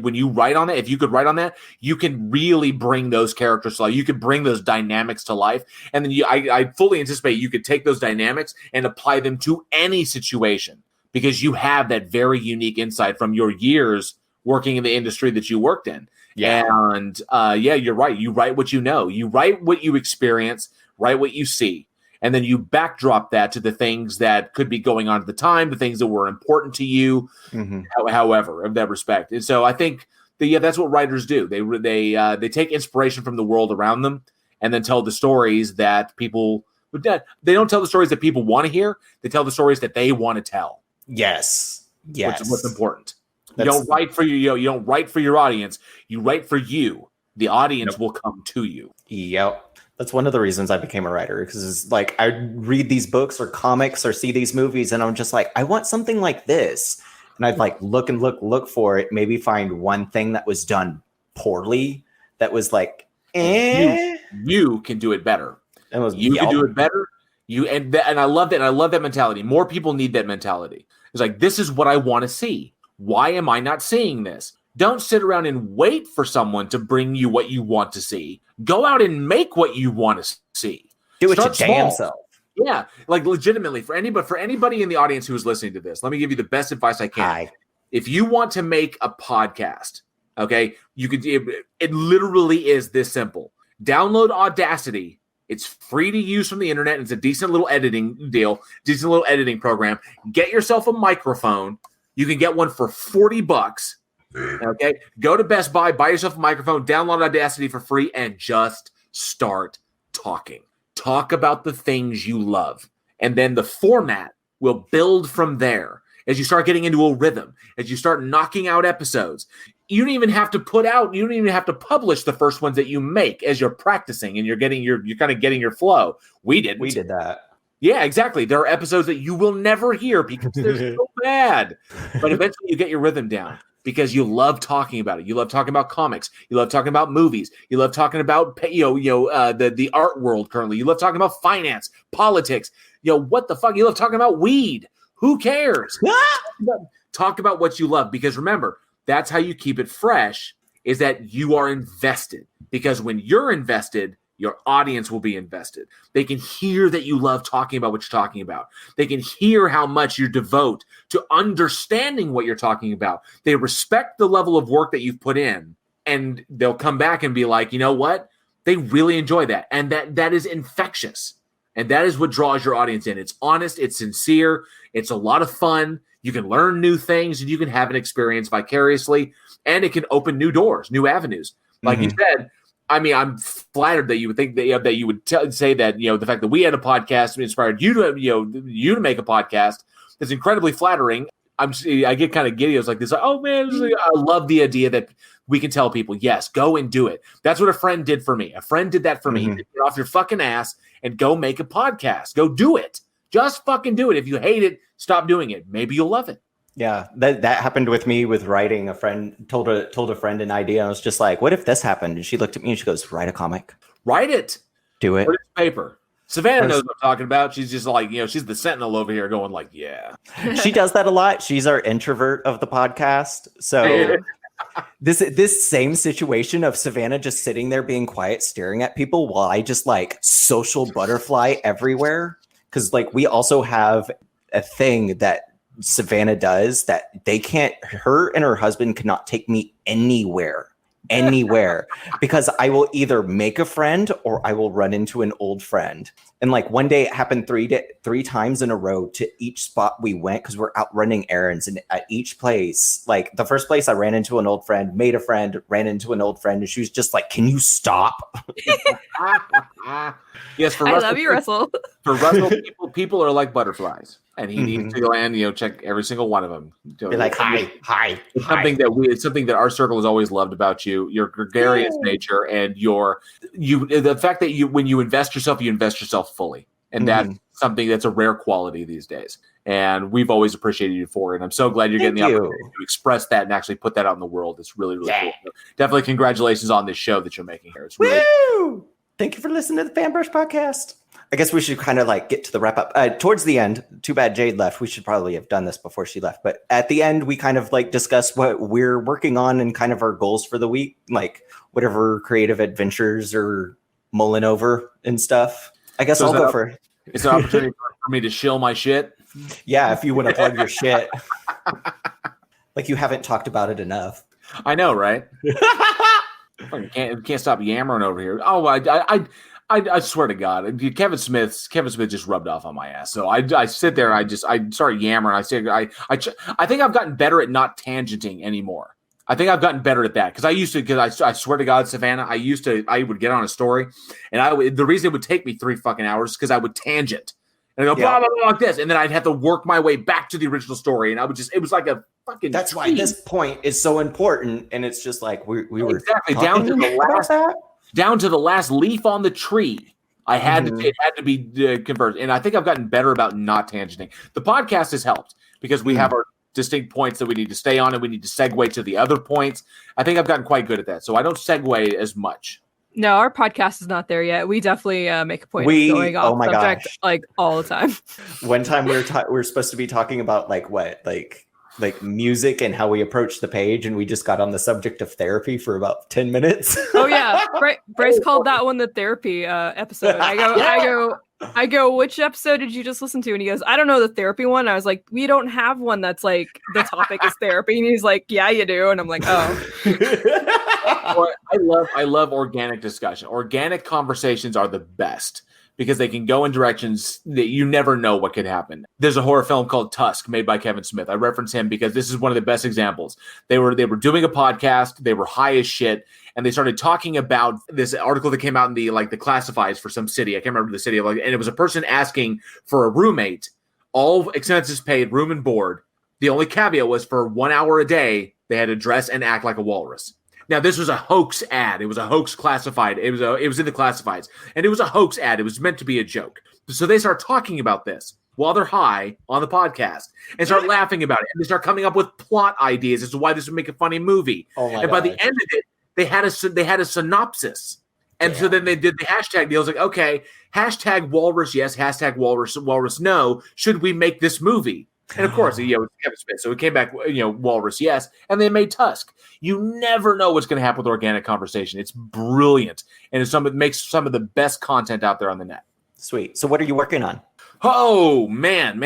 when you write on it, if you could write on that, you can really bring those characters to life. You could bring those dynamics to life. And then I fully anticipate you could take those dynamics and apply them to any situation because you have that very unique insight from your years working in the industry that you worked in. Yeah. And you're right. You write what you know. You write what you experience, write what you see. And then you backdrop that to the things that could be going on at the time, the things that were important to you, however, of that respect. And so I think that's what writers do. They take inspiration from the world around them and then tell the stories that people – they don't tell the stories that people want to hear. They tell the stories that they want to tell. Yes. What's important. You don't write for you don't write for your audience. You write for you. The audience will come to you. Yep. That's one of the reasons I became a writer, because it's like I read these books or comics or see these movies and I'm just like, I want something like this. And I'd like look for it, maybe find one thing that was done poorly that was like, You can do it better. You can do it better. And I love that. And I love that mentality. More people need that mentality. It's like, this is what I want to see. Why am I not seeing this? Don't sit around and wait for someone to bring you what you want to see. Go out and make what you want to see. Do it your damn self. Yeah, like legitimately for anybody in the audience who is listening to this, let me give you the best advice I can. Hi. If you want to make a podcast, okay, you could. It literally is this simple. Download Audacity. It's free to use from the internet. It's a decent little editing program. Get yourself a microphone. You can get one for $40. Okay, go to Best Buy, buy yourself a microphone, download Audacity for free, and just start talking. Talk about the things you love, and then the format will build from there. as you start getting into a rhythm, as you start knocking out episodes, you don't even have to publish the first ones that you make as you're practicing and you're kind of getting your flow. We did that. Yeah, exactly. There are episodes that you will never hear because they're so bad. But eventually you get your rhythm down because you love talking about it. You love talking about comics. You love talking about movies. You love talking about the art world currently. You love talking about finance, politics. What the fuck? You love talking about weed. Who cares? Talk about what you love, because remember, that's how you keep it fresh, is that you are invested. Because when you're invested, your audience will be invested. They can hear that you love talking about what you're talking about. They can hear how much you devote to understanding what you're talking about. They respect the level of work that you've put in, and they'll come back and be like, you know what? They really enjoy that. And that is infectious. And that is what draws your audience in. It's honest. It's sincere. It's a lot of fun. You can learn new things, and you can have an experience vicariously, and it can open new doors, new avenues. Like you said, I mean, I'm flattered that you would think that you would say that, the fact that we had a podcast inspired you to make a podcast is incredibly flattering. I get kind of giddy. I was like this, oh man, I love the idea that we can tell people, yes, go and do it. That's what a friend did for me. A friend did that for me. Get off your fucking ass and go make a podcast. Go do it. Just fucking do it. If you hate it, stop doing it. Maybe you'll love it. Yeah, that happened with me with writing. A friend told a friend an idea. And I was just like, what if this happened? And she looked at me and she goes, write a comic. Write it. Do it. Put it in paper. Savannah knows what I'm talking about. She's just like, she's the sentinel over here going like, yeah. She does that a lot. She's our introvert of the podcast. So this same situation of Savannah just sitting there being quiet, staring at people while I just like social butterfly everywhere. Because like we also have a thing that Savannah does that her and her husband cannot take me anywhere because I will either make a friend or I will run into an old friend. And like one day it happened three times in a row to each spot we went, because we're out running errands, and at each place, like the first place I ran into an old friend, made a friend, ran into an old friend, and she was just like, can you stop? Yes, for I Russell, love you, Russell. For Russell, people are like butterflies, and he needs to go and check every single one of them. Be like, hi. It's something that our circle has always loved about you. Your gregarious nature and the fact that when you invest yourself fully, and that's something that's a rare quality these days. And we've always appreciated you for it. And I'm so glad you're getting the opportunity to express that and actually put that out in the world. It's really, really cool. So definitely congratulations on this show that you're making here. It's really Woo! Thank you for listening to the Fanbrush podcast. I guess we should kind of like get to the wrap up. Towards the end, too bad Jade left. We should probably have done this before she left. But at the end, we kind of like discuss what we're working on and kind of our goals for the week, like whatever creative adventures or mulling over and stuff. I guess I'll go for it. It's an opportunity for me to shill my shit. Yeah, if you want to plug your shit. Like you haven't talked about it enough. I know, right? Can't stop yammering over here. Oh, I swear to God, Kevin Smith just rubbed off on my ass. So I sit there and I start yammering. I think I've gotten better at not tangenting anymore. I think I've gotten better at that because I swear to God, Savannah, I would get on a story, and the reason it would take me 3 fucking hours is because I would tangent and I go blah blah blah like this, and then I'd have to work my way back to the original story, and it was like a fucking. That's why this point is so important, and it's just like we were exactly down to the last leaf on the tree. It had to be converted, and I think I've gotten better about not tangenting. The podcast has helped because we have our distinct points that we need to stay on, and we need to segue to the other points. I think I've gotten quite good at that, so I don't segue as much. No, our podcast is not there yet. We definitely make a point of going off subject like all the time. One time we were supposed to be talking about like music and how we approach the page, and we just got on the subject of therapy for about 10 minutes. Oh yeah, Bryce called that one the therapy episode. I go, which episode did you just listen to? And he goes, I don't know, the therapy one. I was like, we don't have one that's like the topic is therapy. And he's like, yeah, you do. And I'm like, oh. I love organic discussion. Organic conversations are the best because they can go in directions that you never know what could happen. There's a horror film called Tusk made by Kevin Smith. I reference him because this is one of the best examples. They were doing a podcast. They were high as shit. And they started talking about this article that came out in the classifieds for some city. I can't remember the city. And it was a person asking for a roommate, all expenses paid, room and board, The only caveat was for 1 hour a day, they had to dress and act like a walrus. Now, this was a hoax ad. It was a hoax classified. It was in the classifieds. And it was a hoax ad. It was meant to be a joke. So they start talking about this while they're high on the podcast and start laughing about it. And they start coming up with plot ideas as to why this would make a funny movie. And by the end of it, they had a synopsis. And so then they did the hashtag deal. It's like, okay, hashtag walrus yes, hashtag walrus no. Should we make this movie? And of course, it was Kevin Smith. So it came back, walrus yes. And they made Tusk. You never know what's going to happen with organic conversation. It's brilliant. And it makes some of the best content out there on the net. Sweet. So what are you working on? Oh, man.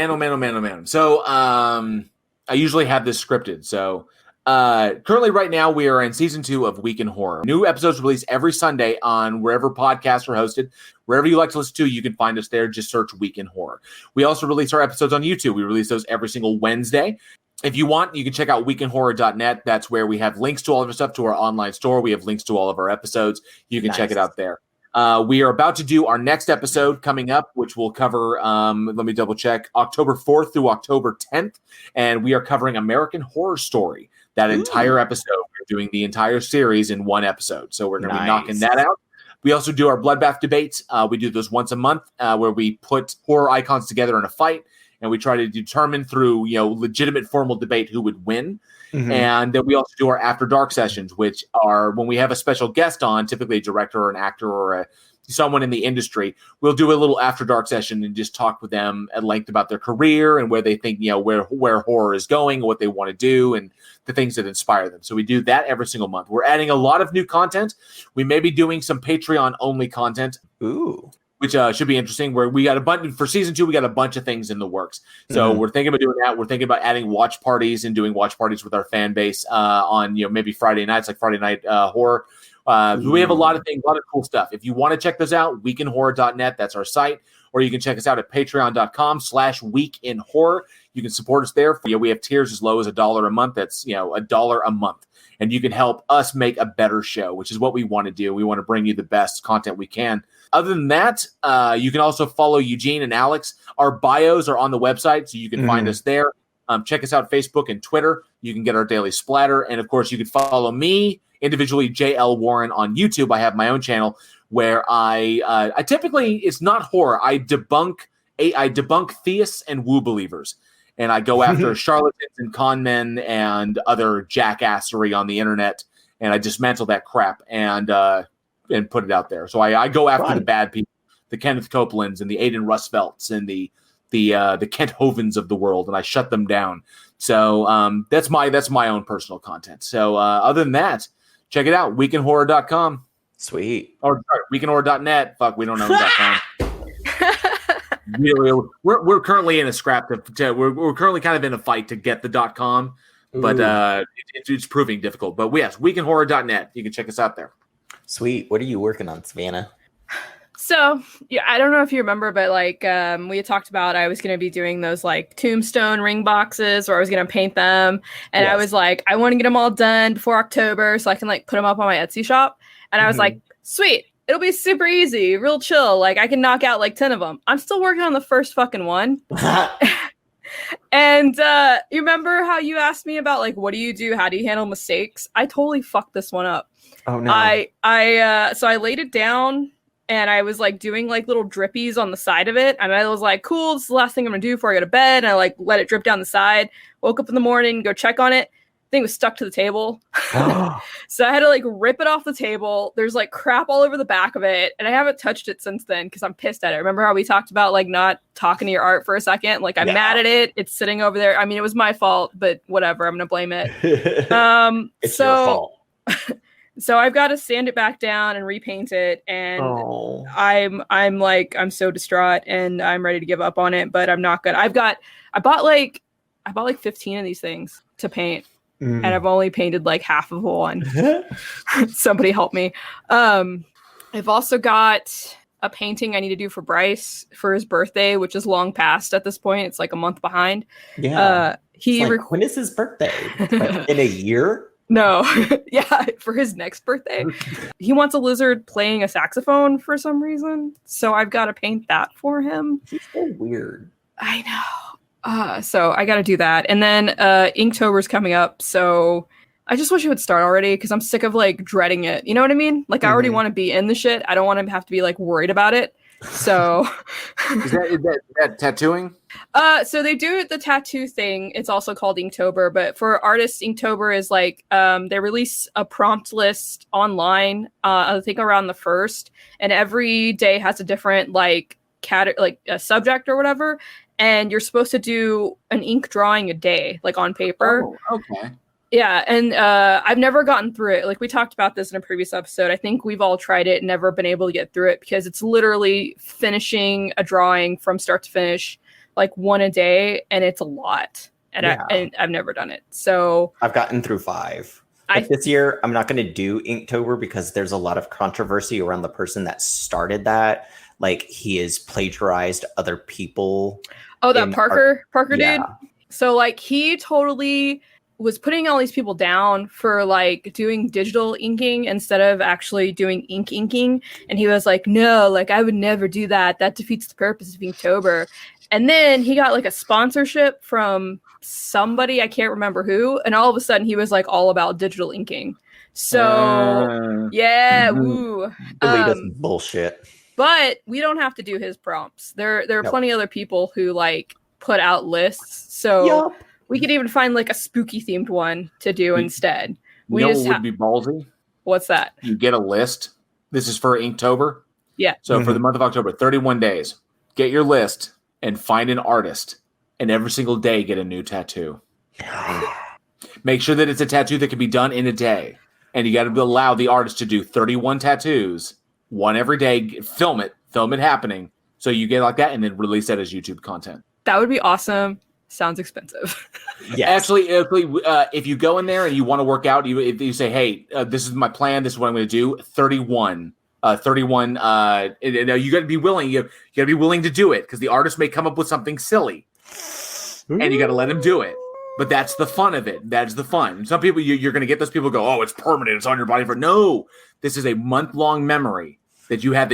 So I usually have this scripted. So currently right now we are in season 2 of Week in Horror. New episodes released every Sunday on wherever podcasts are hosted. Wherever you like to listen to, you can find us there. Just search Week in Horror. We also release our episodes on YouTube. We release those every single Wednesday. If you want, you can check out weekinhorror.net. That's where we have links to all of our stuff, to our online store. We have links to all of our episodes. You can check it out there. We are about to do our next episode coming up, which will cover, let me double check, October 4th through October 10th. And we are covering American Horror Story. That entire episode, we're doing the entire series in one episode. So we're going to be knocking that out. We also do our Bloodbath debates. We do those once a month where we put horror icons together in a fight. And we try to determine through, legitimate formal debate who would win. Mm-hmm. And then we also do our After Dark sessions, which are when we have a special guest on, typically a director or an actor or someone in the industry. We'll do a little After Dark session and just talk with them at length about their career and where they think, where horror is going and what they want to do and the things that inspire them. So we do that every single month. We're adding a lot of new content. We may be doing some Patreon only content. Ooh. Which should be interesting. Where we got a bunch for season 2, we got a bunch of things in the works. So we're thinking about doing that. We're thinking about adding watch parties and doing watch parties with our fan base on maybe Friday nights, like Friday night horror. We have a lot of things, a lot of cool stuff. If you want to check those out, weekinhorror.net, that's our site, or you can check us out at patreon.com/weekinhorror. You can support us there. We have tiers as low as $1 a month. That's $1 a month, and you can help us make a better show, which is what we want to do. We want to bring you the best content we can. Other than that, you can also follow Eugene and Alex. Our bios are on the website, so you can find us there. Check us out Facebook and Twitter. You can get our daily splatter. And, of course, you can follow me individually, JL Warren, on YouTube. I have my own channel where I typically, it's not horror. I debunk theists and woo believers. And I go after charlatans and con men and other jackassery on the internet. And I dismantle that crap and put it out there. So I go after the bad people, the Kenneth Copelands and the Aiden Rusvelts and the Kent Hovens of the world, and I shut them down. So that's my own personal content. So other than that, check it out, weekinhorror.com. Sweet. Or sorry, weekinhorror.net. Fuck, we don't know .com. We're currently in a scrap we're currently kind of in a fight to get the .com, but it's proving difficult. But yes, weekinhorror.net. You can check us out there. Sweet. What are you working on, Savannah? So, I don't know if you remember, but we had talked about I was going to be doing those tombstone ring boxes where I was going to paint them. And I was like, I want to get them all done before October so I can put them up on my Etsy shop. And I was like, sweet. It'll be super easy, real chill. I can knock out 10 of them. I'm still working on the first fucking one. And you remember how you asked me about what do you do? How do you handle mistakes? I totally fucked this one up. Oh no. So I laid it down and I was doing little drippies on the side of it. And I was like, cool, this is the last thing I'm gonna do before I go to bed. And I let it drip down the side. Woke up in the morning, go check on it. Thing was stuck to the table. So I had to rip it off the table. There's crap all over the back of it. And I haven't touched it since then because I'm pissed at it. Remember how we talked about not talking to your art for a second? I'm mad at it. It's sitting over there. I mean, it was my fault, but whatever. I'm gonna blame it. It's your fault. So I've got to sand it back down and repaint it, and I'm so distraught and I'm ready to give up on it, but I'm not good. I bought 15 of these things to paint, and I've only painted half of one. Somebody help me. I've also got a painting I need to do for Bryce for his birthday, which is long past at this point. It's a month behind. Yeah. When is his birthday? In a year? No, yeah, for his next birthday. He wants a lizard playing a saxophone for some reason, so I've got to paint that for him. He's so weird. I know. So I got to do that. And then Inktober's coming up. So I just wish it would start already because I'm sick of like dreading it. You know what I mean? Like I already want to be in the shit. I don't want to have to be like worried about it. So is that tattooing? So they do the tattoo thing. It's also called Inktober, but for artists, Inktober is like they release a prompt list online. I think around the 1st, and every day has a different like a subject or whatever. And you're supposed to do an ink drawing a day, like on paper. Oh, okay. Yeah, and I've never gotten through it. Like we talked about this in a previous episode. I think we've all tried it and never been able to get through it because it's literally finishing a drawing from start to finish, like one a day, and it's a lot. And I've never done it. So I've gotten through 5. But this year, I'm not going to do Inktober because there's a lot of controversy around the person that started that. Like he has plagiarized other people. Oh, that Parker dude. So like he totally was putting all these people down for like doing digital inking instead of actually doing inking. And he was like, no, like I would never do that. That defeats the purpose of Inktober. And then he got like a sponsorship from somebody, I can't remember who. And all of a sudden he was like all about digital inking. So woo. Elitist bullshit. But we don't have to do his prompts. There are plenty of other people who like put out lists. So we could even find like a spooky themed one to do instead. What would be ballsy? What's that? You get a list. This is for Inktober. Yeah. So for the month of October, 31 days. Get your list and find an artist, and every single day get a new tattoo. Make sure that it's a tattoo that can be done in a day, and you got to allow the artist to do 31 tattoos, one every day. Film it happening, so you get like that, and then release that as YouTube content. That would be awesome. Sounds expensive. Yeah, actually, if you go in there and you want to work out, if you say, "Hey, this is my plan. This is what I'm going to do." 31. You got to be willing. You got to be willing to do it because the artist may come up with something silly, and you got to let him do it. But that's the fun of it. That's the fun. Some people, you're going to get those people go, "Oh, it's permanent. It's on your body for." No, this is a month-long memory that you have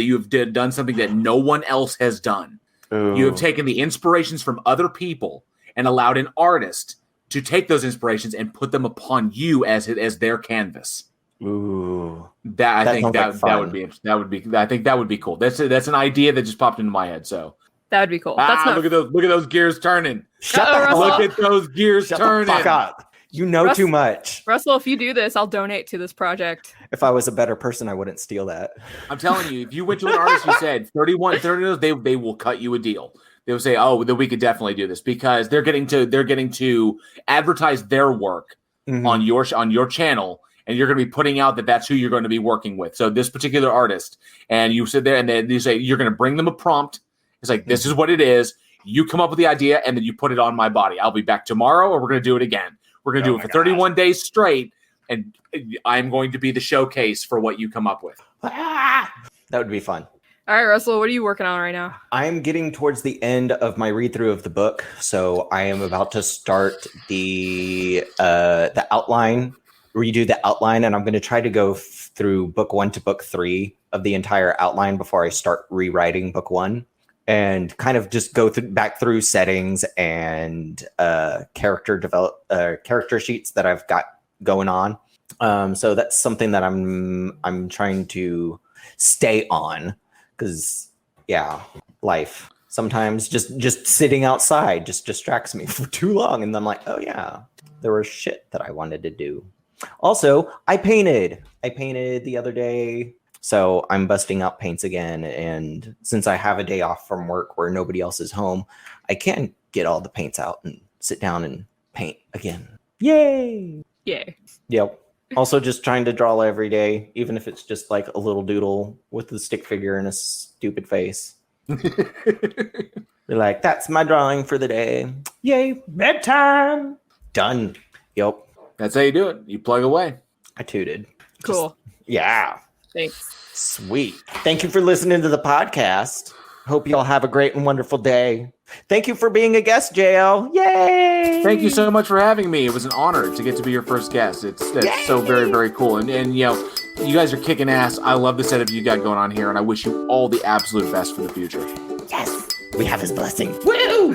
done something that no one else has done. Ooh. You have taken the inspirations from other people and allowed an artist to take those inspirations and put them upon you as their canvas. Ooh, I think that would be cool. That's an idea that just popped into my head. So that would be cool. Look at those gears turning. Look at those gears turning. The fuck up. You know too much. Russell, if you do this, I'll donate to this project. If I was a better person, I wouldn't steal that. I'm telling you, if you went to an artist who said 30 they will cut you a deal. They will say, "Oh, then we could definitely do this," because they're getting to advertise their work on your channel, and you're going to be putting out that that's who you're going to be working with. So this particular artist, and you sit there and then you say you're going to bring them a prompt. It's like, this is what it is. You come up with the idea, and then you put it on my body. I'll be back tomorrow, or we're going to do it again. We're going to do it for 31 days straight, and I'm going to be the showcase for what you come up with. That would be fun. All right, Russell, what are you working on right now? I'm getting towards the end of my read-through of the book, so I am about to start the outline, redo the outline, and I'm going to try to go through book 1 to book 3 of the entire outline before I start rewriting book 1. And kind of just go back through settings and character sheets that I've got going on. So that's something that I'm trying to stay on because life sometimes just sitting outside just distracts me for too long, and I'm like, oh yeah, there was shit that I wanted to do. Also, I painted the other day. So I'm busting out paints again, and since I have a day off from work where nobody else is home, I can get all the paints out and sit down and paint again. Yay! Yay. Yep. Also just trying to draw every day, even if it's just like a little doodle with the stick figure and a stupid face. They're like, that's my drawing for the day. Yay, bedtime. Done. Yep. That's how you do it. You plug away. I tooted. Cool. Yeah. Thanks. Sweet. Thank you for listening to the podcast. Hope you all have a great and wonderful day. Thank you for being a guest, JL. Yay! Thank you so much for having me. It was an honor to get to be your first guest. It's so very, very cool. And you know, you guys are kicking ass. I love the setup you got going on here, and I wish you all the absolute best for the future. Yes. We have his blessing. Woo!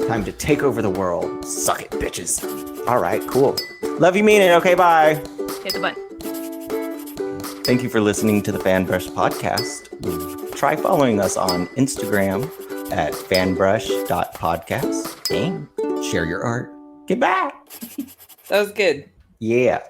Time to take over the world. Suck it, bitches. All right, cool. Love you, mean it. Okay, bye. Hit the button. Thank you for listening to the FanBrush podcast. Try following us on Instagram at fanbrush.podcast and share your art. Goodbye. That was good. Yeah.